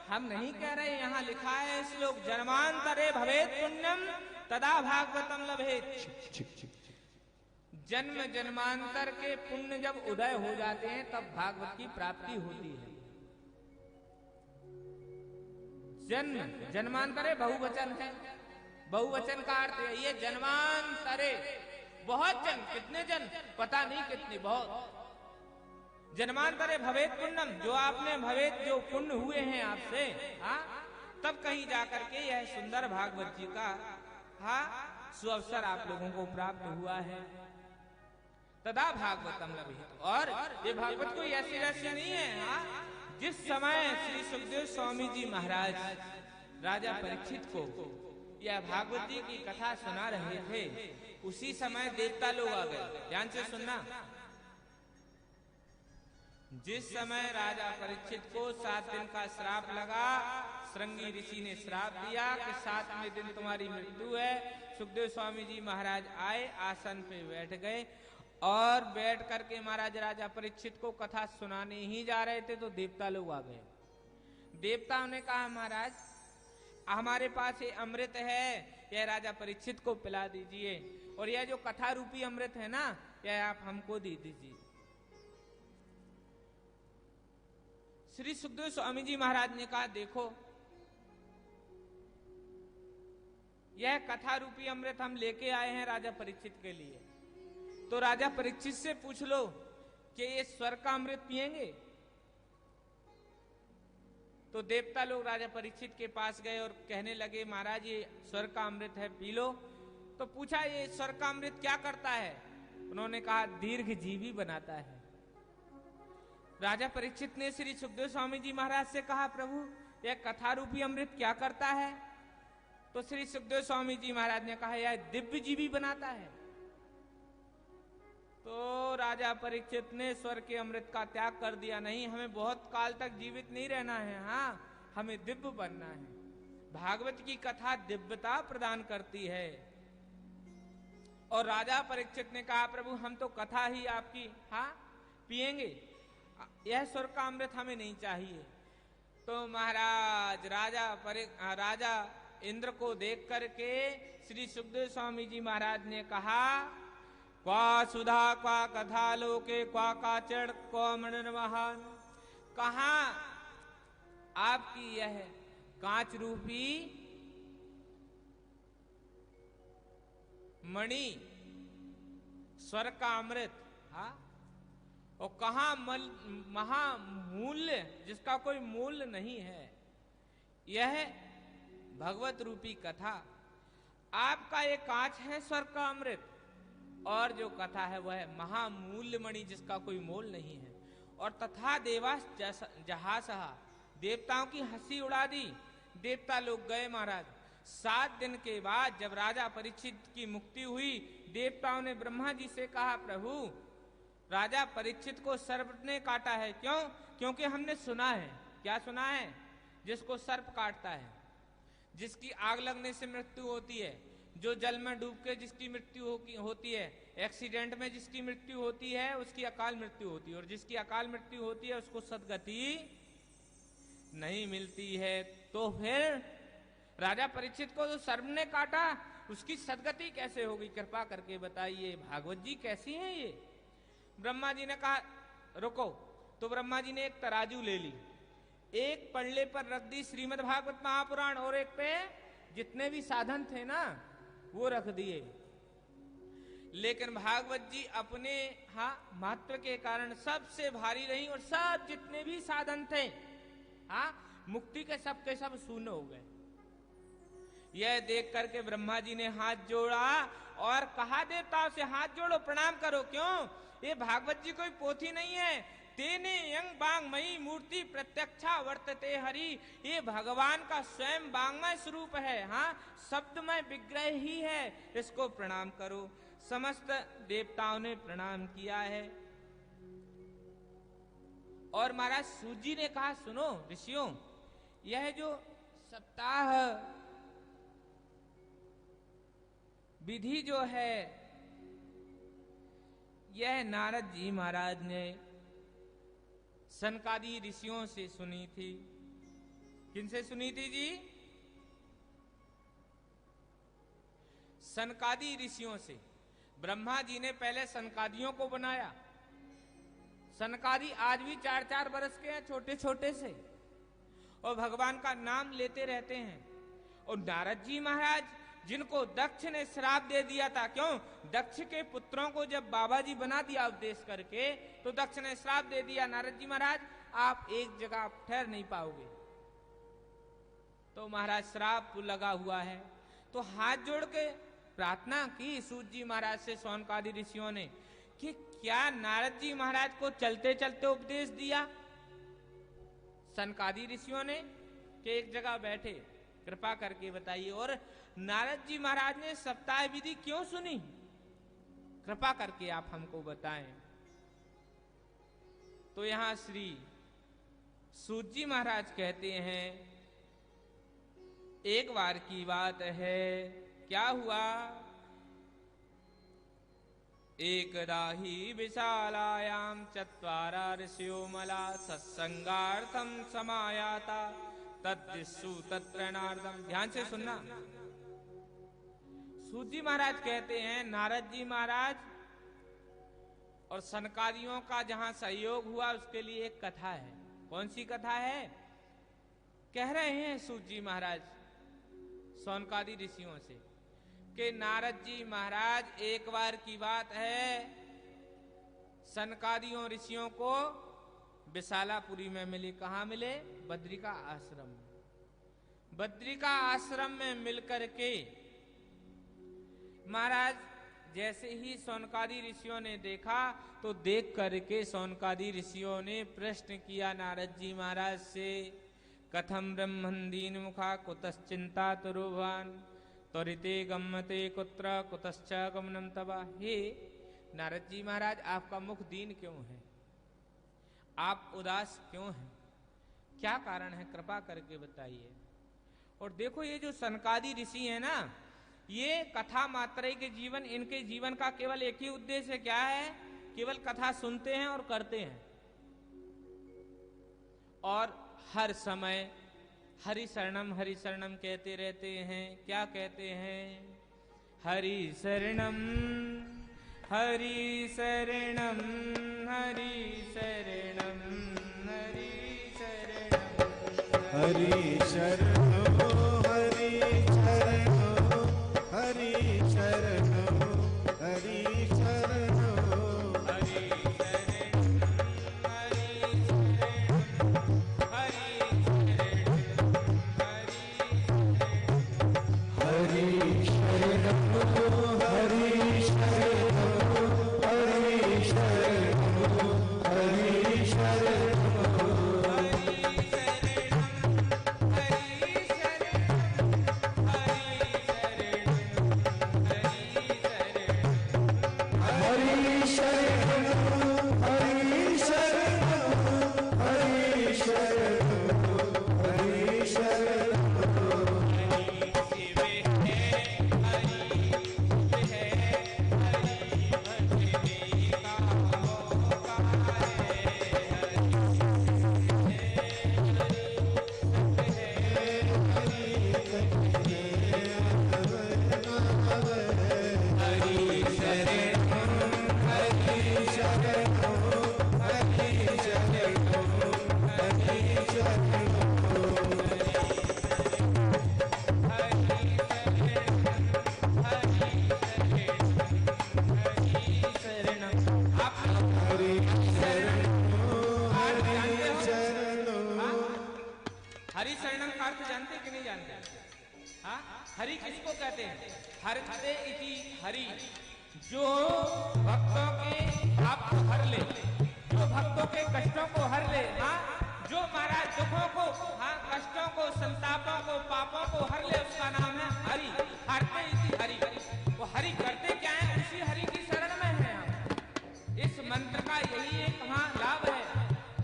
हम नहीं कह रहे, यहाँ लिखा है श्लोक जन्मांतरे भवेत् पुण्यम तदा भागवतम लभेत्। जन्म जन्मांतर के पुण्य जब उदय हो जाते हैं तब भागवत की प्राप्ति होती है। जन्म, जन्मांतरे बहुवचन है। बहुवचन का अर्थ है ये जन्मांतरे, बहुत जन, कितने जन पता नहीं कितने, बहुत। जन्मांतरे भवेत पुण्यम, जो आपने भवेत, जो पुण्य हुए हैं आपसे, हाँ, तब कहीं जाकर के यह सुंदर भागवत जी का, हाँ, सुअवसर आप लोगों को प्राप्त हुआ है। तदा भागवतम लभित, और ये भागवत कोई ऐसी रहस्य नहीं है। हाँ, जिस समय श्री सुखदेव स्वामी जी महाराज राजा परीक्षित को यह भागवत जी की कथा सुना रहे थे, उसी समय देवता लोग आ गए। ध्यान से सुनना। जिस समय राजा परीक्षित को 7 दिन का श्राप लगा, श्रृंगी ऋषि ने श्राप दिया कि 7वें दिन तुम्हारी मृत्यु है। सुखदेव स्वामी जी महाराज आए, आसन पे बैठ गए, और बैठ करके महाराज राजा परीक्षित को कथा सुनाने ही जा रहे थे तो देवता लोग आ गए। देवताओं ने कहा, महाराज हमारे पास ये अमृत है, यह राजा परीक्षित को पिला दीजिए, और यह जो कथा रूपी अमृत है ना, यह आप हमको दे दीजिए। श्री सुखदेव स्वामी जी महाराज ने कहा, देखो यह कथा रूपी अमृत हम लेके आए हैं राजा परीक्षित के लिए, तो राजा परीक्षित से पूछ लो कि ये स्वर्ग का अमृत पिएंगे। तो देवता लोग राजा परीक्षित के पास गए और कहने लगे, महाराज ये स्वर्ग का अमृत है, पी लो। तो पूछा, ये स्वर्ग का अमृत क्या करता है? उन्होंने कहा, दीर्घ जीवी बनाता है। राजा परीक्षित ने श्री सुखदेव स्वामी जी महाराज से कहा, प्रभु यह कथा रूपी अमृत क्या करता है? तो श्री सुखदेव स्वामी जी महाराज ने कहा, यह दिव्य जीवी बनाता है। तो राजा परीक्षित ने स्वर्ग के अमृत का त्याग कर दिया, नहीं हमें बहुत काल तक जीवित नहीं रहना है, हाँ हमें दिव्य बनना है। भागवत की कथा दिव्यता प्रदान करती है। और राजा परीक्षित ने कहा, प्रभु हम तो कथा ही आपकी, हाँ पिएंगे, यह स्वर्ग का अमृत हमें नहीं चाहिए। तो महाराज राजा इंद्र को देख करके श्री सुखदेव स्वामी जी महाराज ने कहा, क्वा सुधा क्वा कथा लोके क्वा काचड़ क्वा मणि महान। कहाँ आपकी यह कांच रूपी मणि स्वर्ग का अमृत, हाँ, और कहाँ महामूल्य जिसका कोई मूल्य नहीं है, यह भगवत रूपी कथा। आपका ये कांच है स्वर्ग का अमृत, और जो कथा है वह महामूल्य मणि जिसका कोई मोल नहीं है। और तथा देवास जहासहा, देवताओं की हंसी उड़ा दी। देवता लोग गए महाराज। 7 दिन के बाद जब राजा परीक्षित की मुक्ति हुई, देवताओं ने ब्रह्मा जी से कहा, प्रभु राजा परीक्षित को सर्प ने काटा है। क्यों? क्योंकि हमने सुना है। क्या सुना है? जिसको सर्प काटता है, जिसकी आग लगने से मृत्यु होती है, जो जल में डूब के जिसकी मृत्यु होती है, एक्सीडेंट में जिसकी मृत्यु होती है, उसकी अकाल मृत्यु होती है, और जिसकी अकाल मृत्यु होती है उसको सदगति नहीं मिलती है। तो फिर राजा परीक्षित को तो सर्प ने काटा, उसकी सदगति कैसे होगी? कृपा करके बताइए, भागवत जी कैसी हैं ये? ब्रह्मा जी ने कहा, रुको। तो ब्रह्मा जी ने एक तराजू ले ली, एक पल्ले पर रख दी श्रीमद् भागवत महापुराण, और एक पे जितने भी साधन थे ना वो रख दिए। लेकिन भागवत जी अपने महत्व के कारण सबसे भारी रही, और सब जितने भी साधन थे मुक्ति के सब शून्य हो गए। यह देख करके ब्रह्मा जी ने हाथ जोड़ा और कहा, देवताओं से हाथ जोड़ो, प्रणाम करो। क्यों? ये भागवत जी कोई पोथी नहीं है। तेने यंग बांगमयी मूर्ति प्रत्यक्षा वर्तते हरि, ये भगवान का स्वयं बांगमय स्वरूप है, शब्दमय विग्रह ही है, इसको प्रणाम करो। समस्त देवताओं ने प्रणाम किया है। और महाराज सूत जी ने कहा, सुनो ऋषियों, यह जो सप्ताह विधि जो है, यह नारद जी महाराज ने सनकादि ऋषियों से सुनी थी। किनसे सुनी थी जी? सनकादि ऋषियों से। ब्रह्मा जी ने पहले सनकादियों को बनाया। सनकादि आज भी 4-4 वर्ष के हैं, छोटे छोटे से। और भगवान का नाम लेते रहते हैं। और नारद जी महाराज जिनको दक्ष ने श्राप दे दिया था, क्यों? दक्ष के पुत्रों को जब बाबा जी बना दिया उपदेश करके, तो दक्ष ने श्राप दे दिया, नारद जी महाराज आप एक जगह ठहर नहीं पाओगे। तो महाराज श्राप लगा हुआ है, तो हाथ जोड़ के प्रार्थना की सूत जी महाराज से शौनकादि ऋषियों ने कि क्या नारद जी महाराज को चलते चलते उपदेश दिया सनकादि ऋषियों ने कि एक जगह बैठे, कृपा करके बताइए। और नारद जी महाराज ने सप्ताह विधि क्यों सुनी, कृपा करके आप हमको बताएं। तो यहां श्री सूत जी महाराज कहते हैं, एक बार की बात है, क्या हुआ? एकदा ही विशालायाम चत्वारा ऋषियो मला सत्संगार्थम समायाता तद्दिशु तत्रणार्दम। ध्यान से सुनना। सूत जी महाराज कहते हैं, नारद जी महाराज और सनकादियों का जहां सहयोग हुआ उसके लिए एक कथा है। कौन सी कथा है? कह रहे हैं सूत जी महाराज सौनकादि ऋषियों से कि नारद जी महाराज एक बार की बात है, सनकादियों ऋषियों को विशालापुरी में मिले। कहां मिले? बद्रिका आश्रम में। बद्रिका आश्रम में मिलकर के महाराज जैसे ही सौनकादि ऋषियों ने देखा, तो देख करके सौनकादि ऋषियों ने प्रश्न किया नारद जी महाराज से, कथम ब्रह्मन् दीन मुखा कुतश्चिंता तुरुभान त्वरिते गम्यते कुत्र कुतश्च गमनम तवा। हे नारद जी महाराज, आपका मुख दीन क्यों है? आप उदास क्यों हैं? क्या कारण है? कृपा करके बताइए। और देखो ये जो सनकादि ऋषि है ना, ये कथा मात्रे के जीवन, इनके जीवन का केवल एक ही उद्देश्य क्या है? केवल कथा सुनते हैं और करते हैं, और हर समय हरि शरणम कहते रहते हैं। क्या कहते हैं? हरि शरणम हरि शरणम हरि शरणम हरि शरणम हरि शरणम हरि शरणम हरि शरणम हरि शरणम हरि किसको कहते हैं? हरते इति हरि, जो भक्तों के पाप को हर ले, जो भक्तों के कष्टों को हर ले। हाँ, जो महाराज दुखों को, हाँ, कष्टों को, संतापों को, पापों को हर ले, उसका नाम है हरि। हरते इति हरि। वो हरि करते क्या है? उसी हरि की शरण में है हम। इस मंत्र का यही एक हाँ लाभ है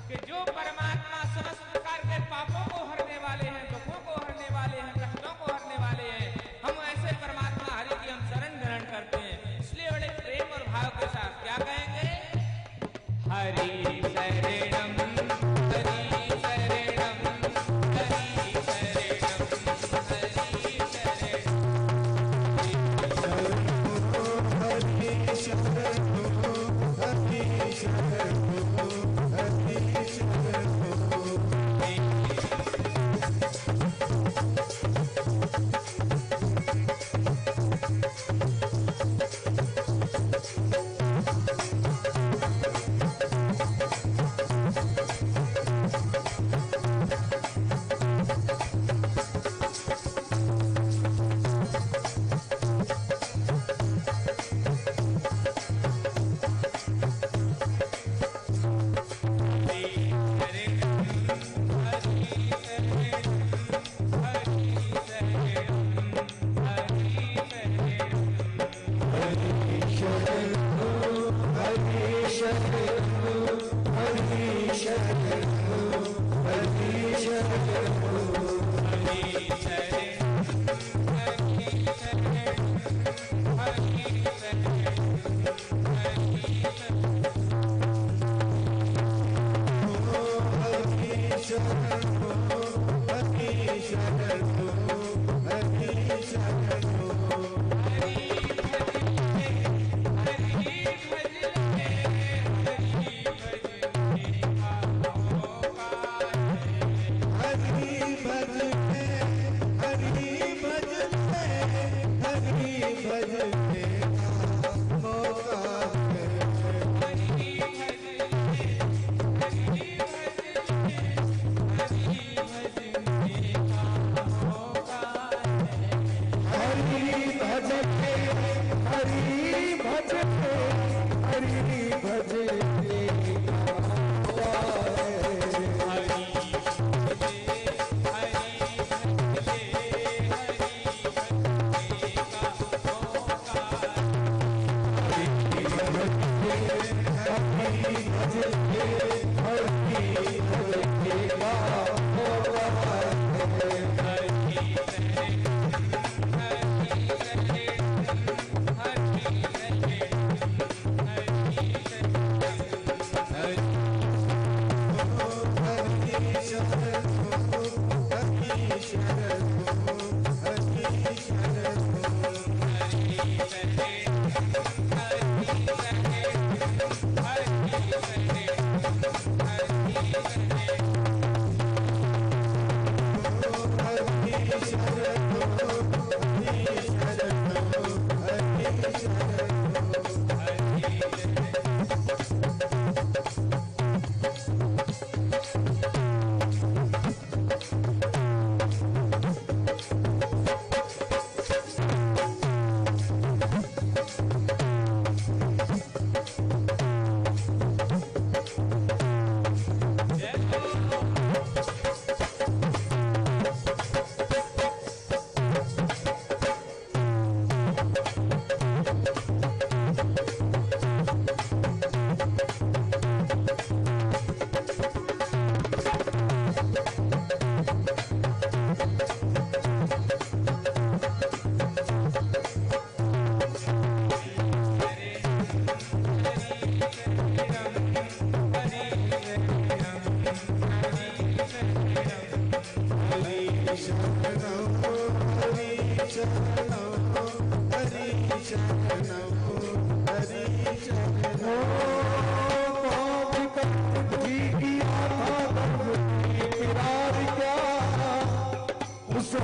कि जो परमात्मा समस्त प्रकार के पापों को हरने वाले हैं, दुखों को हरने वाले हैं, कष्टों को हरने वाले हैं, हम ऐसे परमात्मा हरि की हम शरण ग्रहण करते हैं। इसलिए बड़े प्रेम और भाव के साथ क्या कहेंगे? हरि शरणम हरि शरणम हरि शरणम हरि शरणम।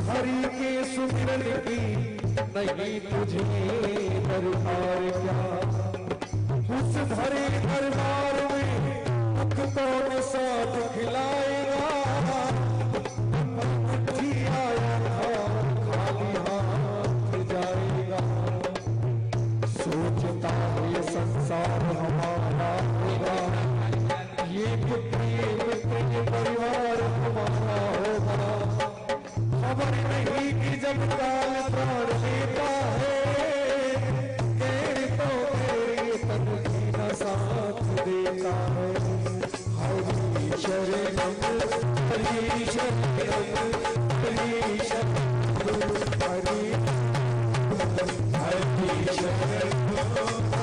हरि के सुमिरन की नहीं तुझे दरबार क्या, उस भरे दरबार में मुख कौन साथ खिलाएगा। जी आया था खाली हाथ जाएगा, सोचता ये संसार हमारा होगा, ये प्रेम तेरे परिवार तुम्हारा होगा। खबर नहीं कि जब काल प्राण लेता है, तेरे तो तेरे तन की न साथ देता है। हरि शरणम हरि शरणम हरि शरणम हरि हरि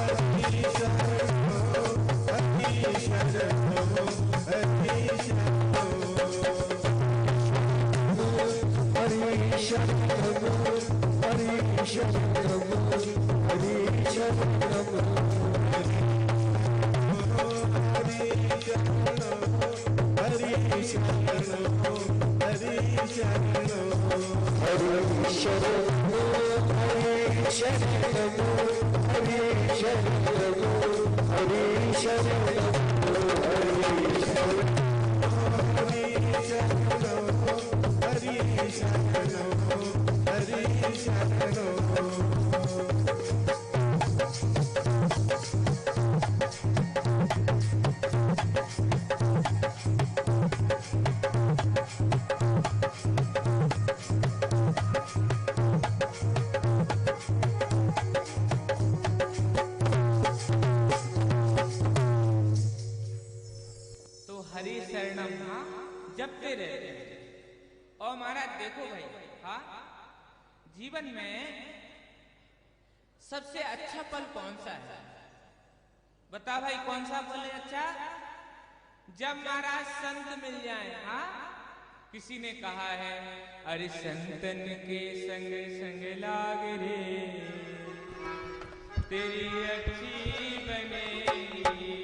शरणम हरि शरणम हरि शरणम हरि हरि शरणम जपते रहते हैं। और महाराज देखो भाई, हाँ, जीवन में सबसे अच्छा पल कौन सा है? बता भाई, कौन सा पल है अच्छा? जब महाराज संत मिल जाए। हाँ, किसी ने कहा है, अरे संतन के संग संग लाग रे, तेरी अच्छी बनेगी,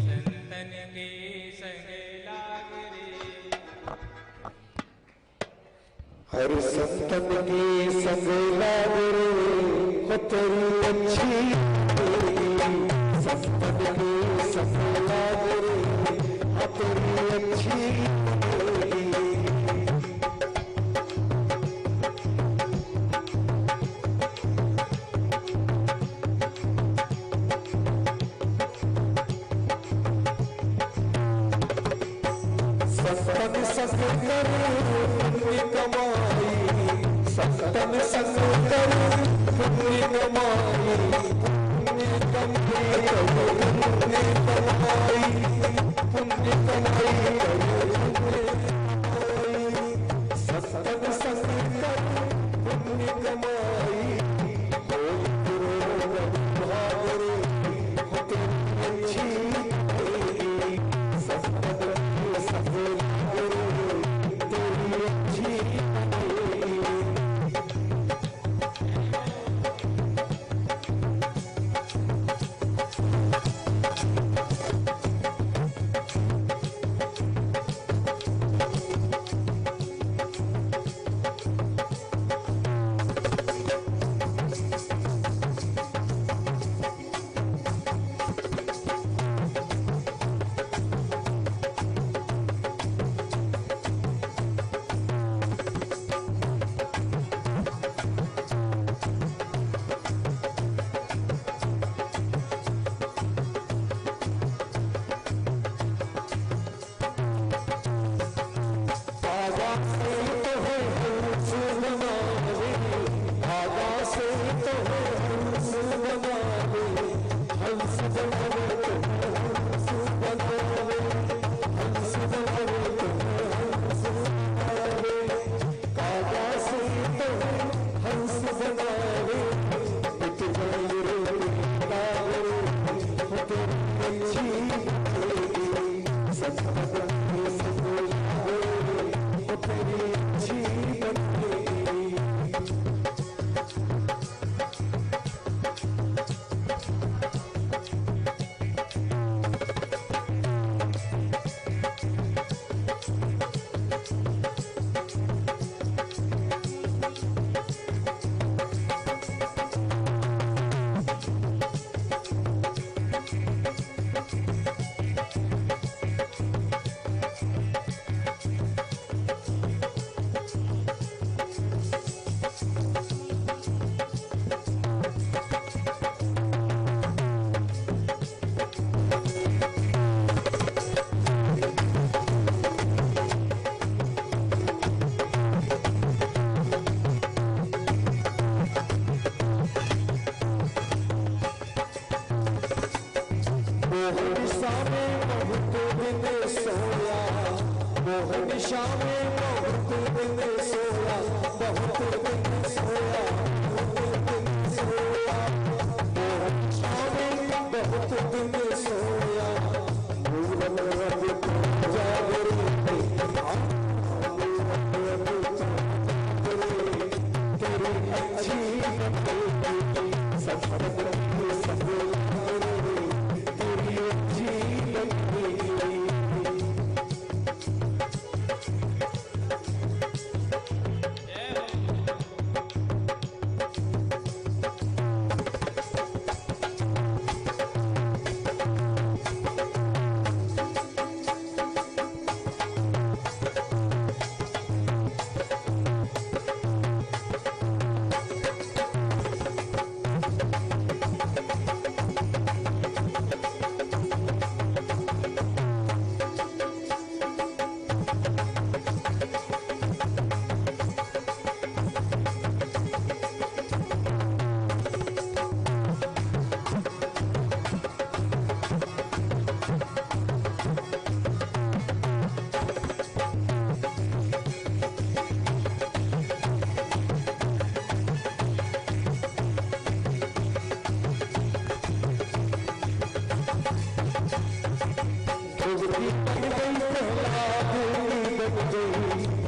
संतन के संग लाग रे। हर संतन के संग लाग रे, हो तेरी अच्छी बनेगी, संतन के संग लाग रे, हो तेरी अच्छी बनेगी। संतन संग करे पुण्य कमाई, संतन संग करे पुण्य कमाई, पुण्य कमाई पुण्य कमाई, पुण्य कमाई संतन संग करे पुण्य कमाई, बोल गुरु भागरे होते अच्छी बनेगी, संतन संग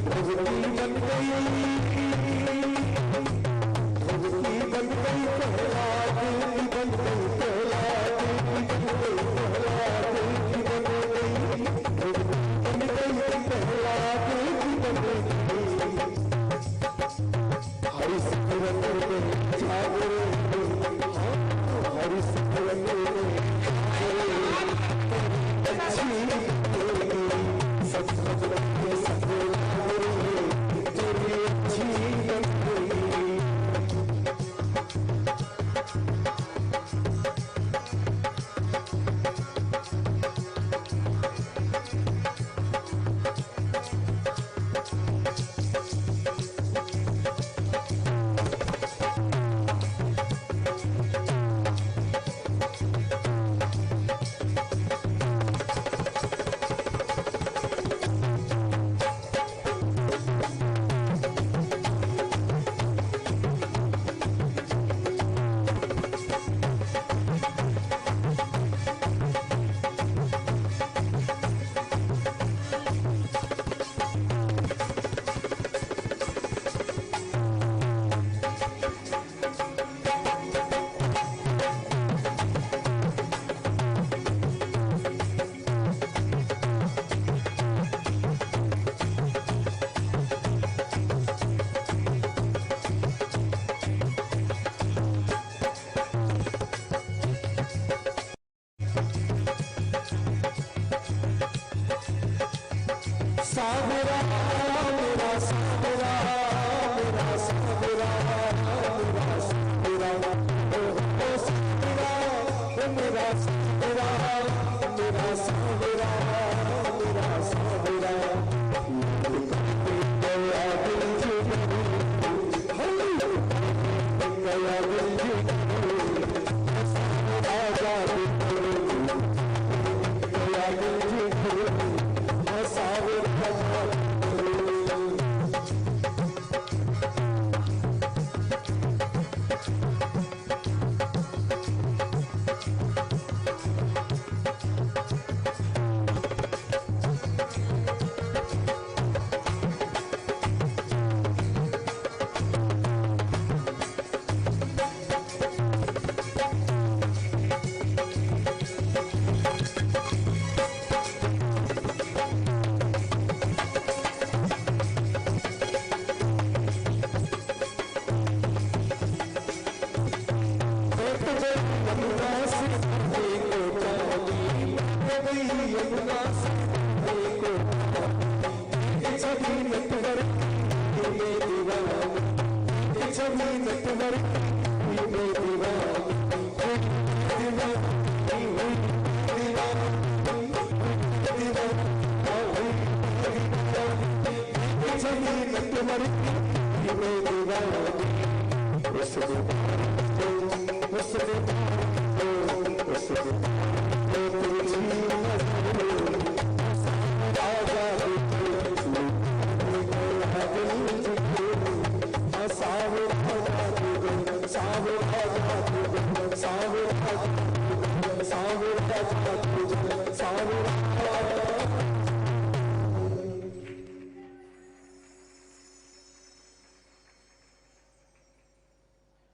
भगवती बन गई, भगवती बन गई प्रहलाद की बन गई, प्रहलाद की बन गई, प्रहलाद की बन गई, बन गई प्रहलाद की बन गई। हरि सिमरन में जागरे, हरि सिमरन में सावरा मेरा सावरा, मेरा सावरा, मेरा सावरा, ओ सावरा, मेरा सावरा, मेरा सावरा, मेरा सावरा। गया दिल जुगनू, गया दिल जुगनू, आजा गया दिल जुगनू, सावरा।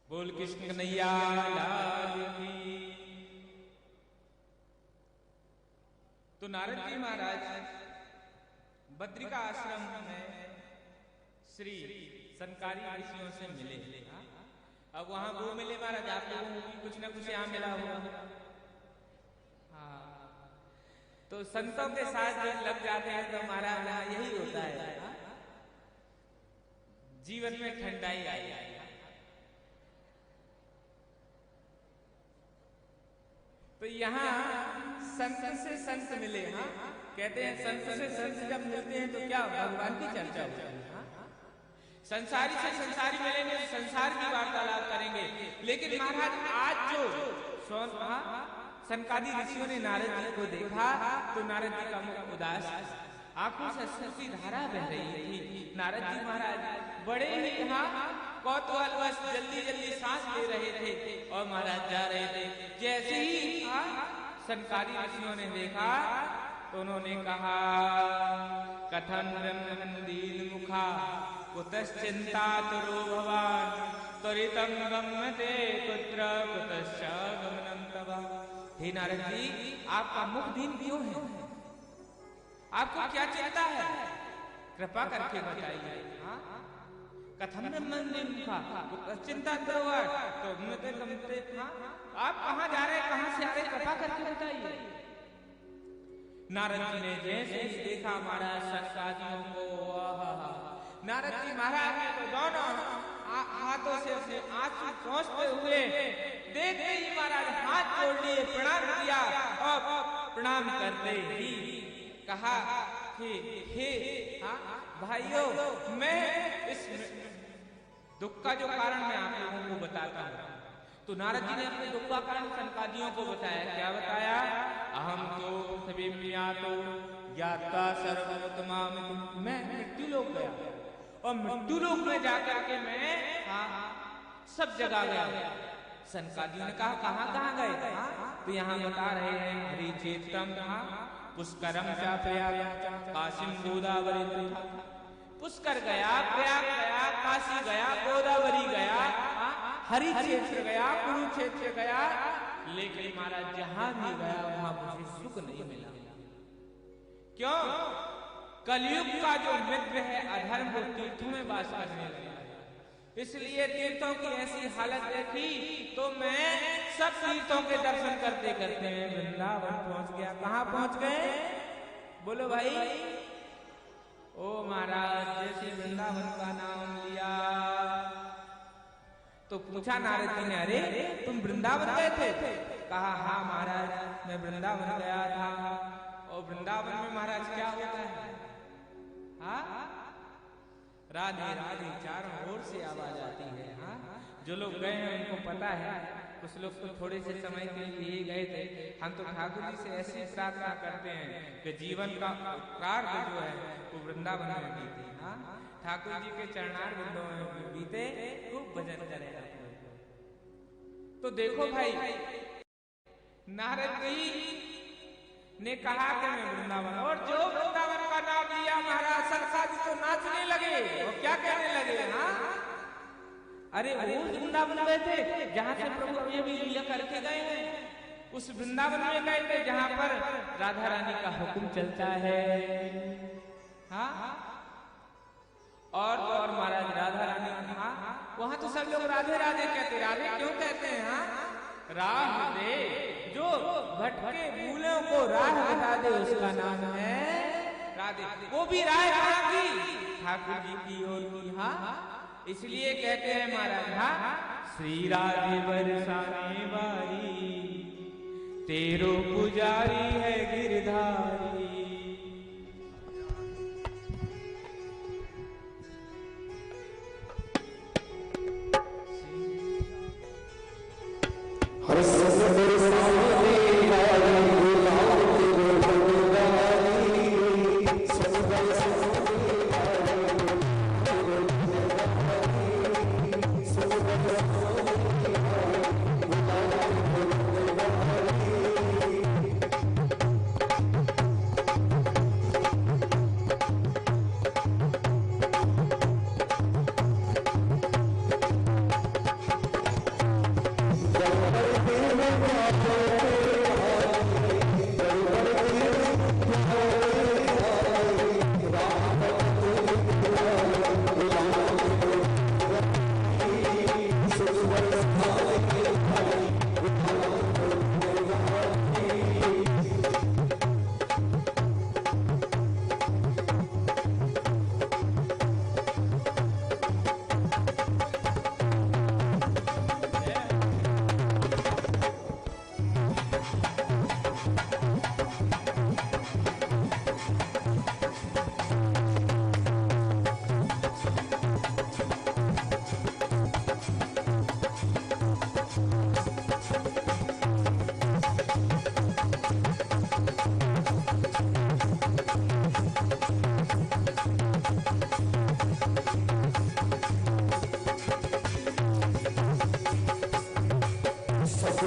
बोल कृष्ण कन्हैया लाल की। तो नारद जी महाराज बद्रिका आश्रम में श्री संकारी ऋषियों से मिले। अब वहां वो मिले महाराज, आप लोगों को भी कुछ ना कुछ यहाँ मिला होगा। हाँ, तो संतों के साथ जब लग जाते हैं तो महाराज यही होता है, जीवन में ठंडाई आई। तो यहाँ संत से संत मिले। हाँ, कहते हैं संत से संत जब मिलते हैं तो क्या भगवान की चर्चा होती है। संसारी से संसारी मिलेंगे तो संसार की वार्तालाप करेंगे। लेकिन महाराज आज जो सनकादि ऋषियों ने नारद जी को देखा तो नारद जी का मुख उदास, आंखों से अश्रु धारा बह रही थी। नारद जी महाराज बड़े ही कौतूहलवश जल्दी जल्दी सांस ले रहे थे और महाराज जा रहे थे। जैसे ही सनकादि ऋषियों ने देखा तो उन्होंने कहा, कथन दीन मुख मुखा कुतश्चिन्तातुरो भवान् त्वरितं गम्यते कुत्र कुतश्च गमनं तव। हे नारद जी, आपका मुख दीन क्यों है? आपको क्या चिंता है? कृपा करके बताइए। कथम ब्रह्मण्यम मुखा कुतश्चिन्तातुरो गम्यते गमते। आप कहाँ जा रहे, कहाँ से आ रहे, कृपा करके बताइए। नारद जी ने जैसे ही देखा महाराज सनकादियों को, नारद जी महाराज ने तो दोनों हाथों से अपने आंसू पोंछते हुए देखते ही महाराज हाथ जोड़ लिए, प्रणाम किया और प्रणाम करते ही कहा कि हे भाइयों, मैं इस दुख का जो कारण मैं आप लोगों को बताता हूँ। तो नारद जी ने अपने दुख का कारण सनकादियों को बताया। क्या बताया? अहम तो पृथ्वीम्यातो ज्ञाता सर्वोत्तमाम। मैं मृत्यु लोक गया और मृत्यु लोक में जाकर के मैं सब जगह गया। सनकादियों ने कहा कहाँ कहाँ गए? तो यहाँ बता रहे हैं हरिक्षेत्रम पुष्करम च प्रयाग काशीम गोदावरी। पुष्कर गया, प्रयाग गया, काशी गया, गोदावरी गया, हरि क्षेत्र गया, कुरुक्षेत्र गया, लेकिन महाराज जहां भी गया वहां मुझे सुख नहीं मिला। क्यों? कलयुग का जो मित्र है अधर्म वो तीर्थों में वास करने लगा, इसलिए तीर्थों की ऐसी हालत देखी तो मैं सब तीर्थों के दर्शन करते करते वृंदावन पहुंच गया। कहाँ पहुंच गए? बोलो भाई। ओ महाराज, जैसे वृंदावन का नाम लिया तो पूछा नारद जी ने, अरे तुम वृंदावन गए थे? कहा हाँ महाराज, मैं वृंदावन गया था। और वृंदावन में महाराज क्या होता है? राधे राधे चारों ओर से आवाज आती है। जो लोग गए हैं उनको पता है। कुछ लोग तो थोड़े से समय के लिए गए थे। हम तो ठाकुर जी से ऐसी प्रार्थना करते हैं कि जीवन का उत्कार जो है वो वृंदावन में बीते। ठाकुर जी के चरणारविंदों में बीते, खूब भजन करें। तो देखो भाई, नारद जी ने कहा कि मैं वृंदावन, और जो वृंदावन का नाम लिया महाराज सनकादि तो नाचने लगे और क्या कहने लगे? अरे वो वृंदावन गए थे जहाँ से प्रभु ये भी लीला करके गए हैं। उस वृंदावन में गए थे जहाँ पर राधा रानी का हुक्म चलता है। और महाराज राधा रानी, वहां तो सब लोग राधे राधे कहते। राधे क्यों कहते हैं? राह दे, जो भटके भूलों को राह बता दे उसका नाम है राधे। वो भी राह कहाँ की? ठाकुर जी की ओर की। इसलिए कहते हैं महाराज, श्री राधे बरसाने वाली, तेरो पुजारी है गिरधारी।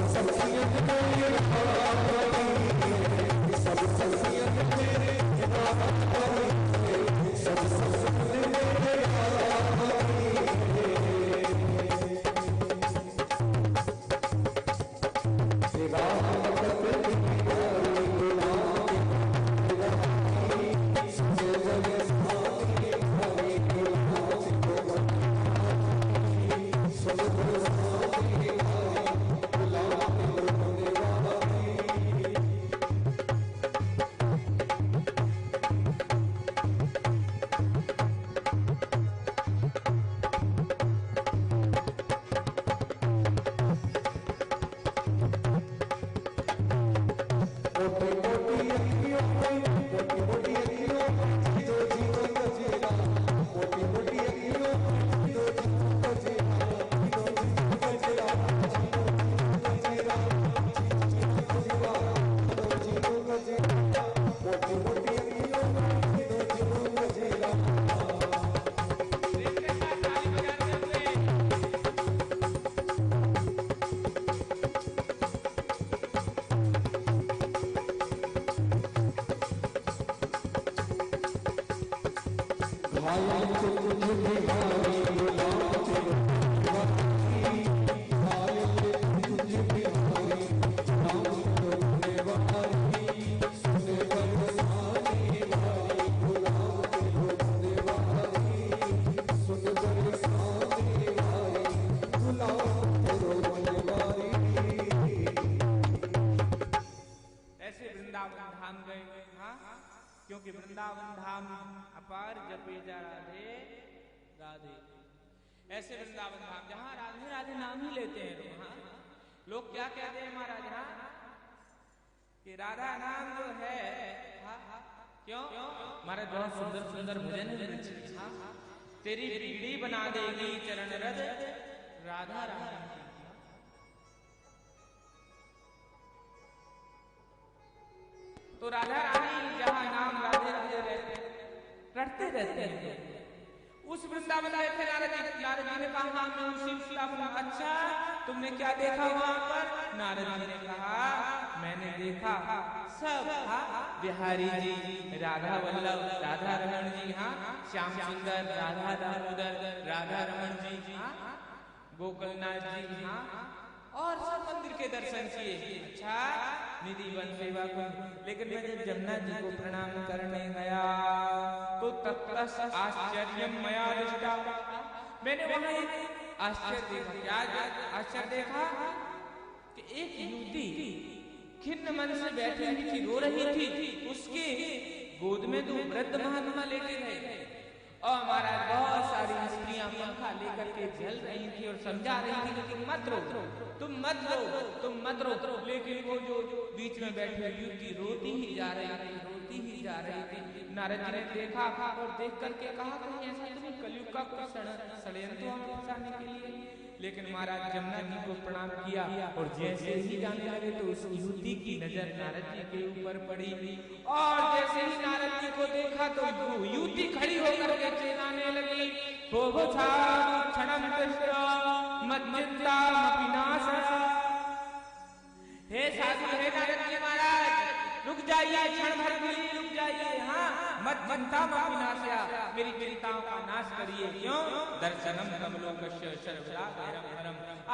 सब पायल से कुछ बिहारी गुलाम से वाली, पायल से कुछ बिहारी नाम सुनने वाली, सुने बरसाने वाली गुलाम से होने वाली, सुन बरसाने वाली गुलाम से होने वाली। ऐसे वृंदावन धाम गए, हाँ, क्योंकि वृंदावन धाम अपार जपे जा राधे राधे। ऐसे वृंदावन धाम जहाँ राधे राधे नाम ही लेते हैं लोग, हाँ। लोग क्या कहते हैं महाराज, हाँ, कि राधा नाम जो है, हाँ, क्यों महाराज बहुत सुंदर सुंदर भजन है, हाँ, तेरी पीढ़ी बना देगी चरण रज राधा राधा। तो राधा रानी जहाँ नाम राधे राधे रटते रहते हैं, उस वृंदावन में थे नारद जी ने कहा मैं उसी वृंदावन, अच्छा तुमने क्या देखा वहां पर? नारद जी ने कहा मैंने देखा सब बिहारी जी, राधा वल्लभ, राधा रमण जी, हाँ, श्याम सुंदर, राधा दामोदर, राधा रमण जी, हाँ, गोकुलनाथ जी, हाँ, और सब मंदिर के दर्शन किए। अच्छा निधि वन सेवा को, लेकिन मैं जब जमुना जी को प्रणाम करने गया तो तत्तस आश्चर्यम मया दृष्टा, मैंने वहां एक आश्चर्य देखा। क्या आश्चर्य देखा? कि एक युवती खिन्न मन से बैठी हुई थी, रो रही थी, उसके गोद में दो वृद्ध महात्मा लेटे थे और महाराज बहुत सारी स्त्रियां पंखा लेकर के जल रही थी और समझा रही थी कि तुम मत रो, तुम मत रो, तुम मत रो, लेकिन वो जो बीच में बैठी हुई युवती रोती ही जा रही थी, रोती ही जा रही थी। नारद जी ने देखा और देख करके कहा कहीं ऐसा नहीं कलयुग का कुछ षड्यंत्र फंसाने के लिए। लेकिन महाराज जमुना जी को प्रणाम किया और जैसे ही जाने लगे तो उस युवती की नजर नारद जी के ऊपर पड़ी और जैसे ही नारद जी को देखा तो युवती खड़ी होकर के चिल्लाने लगी, हे साधु, हे नारद जी महाराज रुक जाइए, क्षण भर के लिए रुक जाइए, हाँ, मत चिंता विनाशया, मेरी चिंताओं का नाश करिए। क्यों? दर्शनम कमलोकस्य सर्वदा,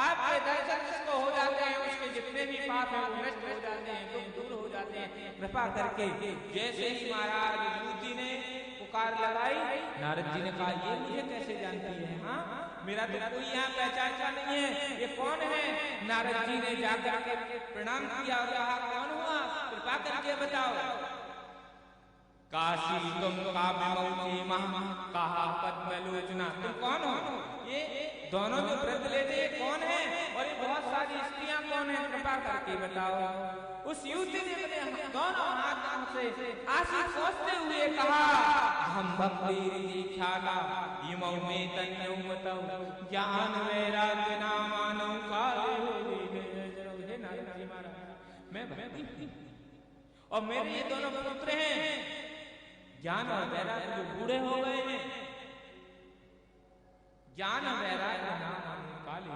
आपके दर्शन जिसको हो जाते हैं उसके जितने भी पाप हैं वो नष्ट हो जाते हैं, दुख दूर हो जाते हैं कृपा करके। जैसे ही महाराज युवती ने पुकार लगाई, नारद जी ने कहा ये मुझे कैसे जानती है, हाँ, मेरा तो कोई यहाँ पहचानता नहीं है, ये कौन है? नारद जी ने जाकर के प्रणाम किया और कहा कौन हुआ, कृपा करके बताओ। काशी तुम काव्यमौची महा, कहा पद्मलोचना, तुम कौन हो? ये दोनों जो वृद्ध लेते हैं कौन है और ये बहुत सारी स्त्रियां कौन है, कृपा करके बताओ। उस युवती ने अपने दोनों हाथों से आंसू पोंछते हुए कहा, हम भक्ति दीक्षाला इमौ में तन्यो मतौ ज्ञान वैराग्य नामानो काले। हे नारद जी महाराज, मैं भक्ति और मेरे ये दोनों पुत्र हैं ज्ञान और वैराग्य, जो बूढ़े हो गए हैं, ज्ञान और वैराग्य नाम काली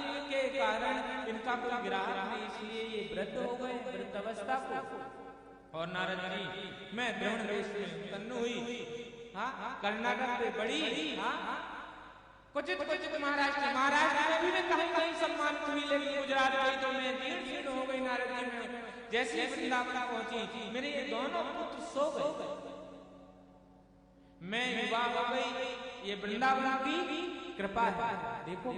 युग के कारण इनका कोई ग्राहक नहीं, इसलिए ये वृद्ध हो गए, वृद्ध अवस्था को। और नारद जी मैं द्रोण देश में उत्पन्न हुई, हाँ, कर्नाटक पे बड़ी, हाँ, कुछ महाराष्ट्र में भी मैं कहीं कहीं सम्मानित हुई, लेकिन गुजरात गई तो मैं जीर्ण हो गई नारद जी में। जैसे वृंदावन पहुंची मेरे ये दोनों पुत्र सो गए, मैं युवा हो गई, ये वृंदावन की कृपा है। देखो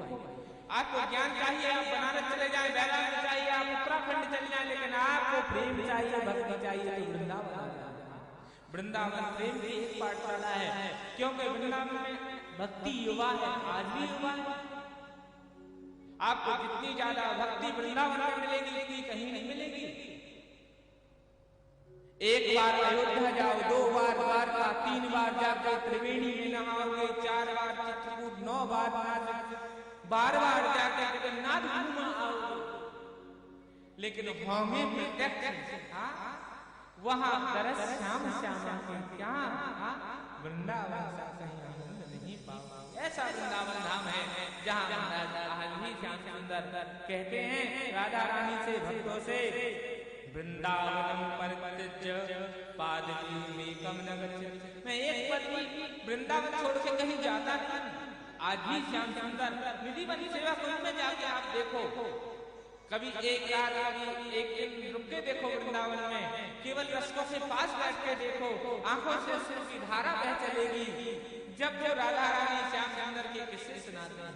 आपको ज्ञान चाहिए आप बनारस चले जाएं, वैराग्य चाहिए आप उत्तराखंड चले जाएं, लेकिन आपको प्रेम चाहिए, भक्ति चाहिए तो वृंदावन प्रेम की एक पाठशाला है, क्योंकि वृंदावन में भक्ति युवा है, आज भी युवा है। आपको जितनी ज्यादा भक्ति वृंदावन में मिलेगी उतनी कहीं नहीं मिलेगी। एक बार अयोध्या जाओ, 2 बार द्वारका, 3 बार जाकर त्रिवेणी में नहाओगे, 4 बार चित्रकूट, 9 बार 12 जाकर जगन्नाथ घूम आओगे, लेकिन हमें प्रत्यक्ष, हाँ, वहां दरस श्याम श्याम क्या वृंदावन सा कहीं नहीं पाओगे। ऐसा वृंदावन धाम है जहाँ आज भी श्याम सुंदर कहते हैं राधा रानी से भक्तों से वृंदावनम परित्यज्य पादमेकम न गच्छति। मैं एक पल भी वृंदावन छोड़ के कहीं जाता नहीं। आज भी श्याम सुंदर निधि बनी सेवा कुंज में जाके आप देखो, कभी एक रात कभी एक दिन रुक के देखो वृंदावन में, केवल रसकों के पास बैठ के देखो, आंखों से अश्रु की धारा बह चलेगी जब जो राधा रानी श्याम सुंदर के किस्से सुनाते हैं।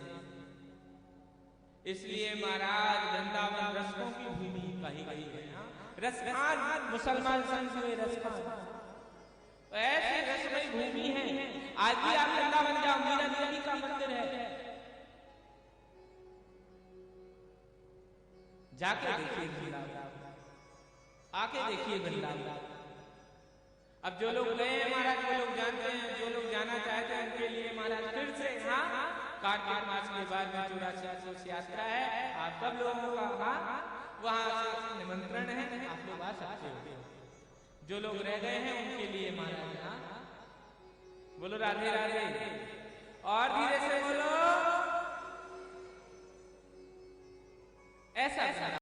इसलिए महाराज वृंदावन रसकों की भूमि कही गई है। रसखान मुसलमान संत हुए रसखान, ऐसी रसमयी भूमि है। आज भी आप वृंदावन जाओ, मीरा देवी का मंदिर है, जाके देखिए वृंदावन, आके देखिए वृंदावन। अब जो लोग गए हैं महाराज, वो लोग जानते हैं, जो लोग जाना चाहते हैं उनके लिए महाराज फिर से हाँ कार्तिक मास के बाद में 84 यात्रा है। आप सब लोगों का वहां से निमंत्रण है, आप लोग आ सकते हो। जो लोग रह गए हैं उनके लिए महाराज बोलो राधे राधे, और धीरे से बोलो ऐसा।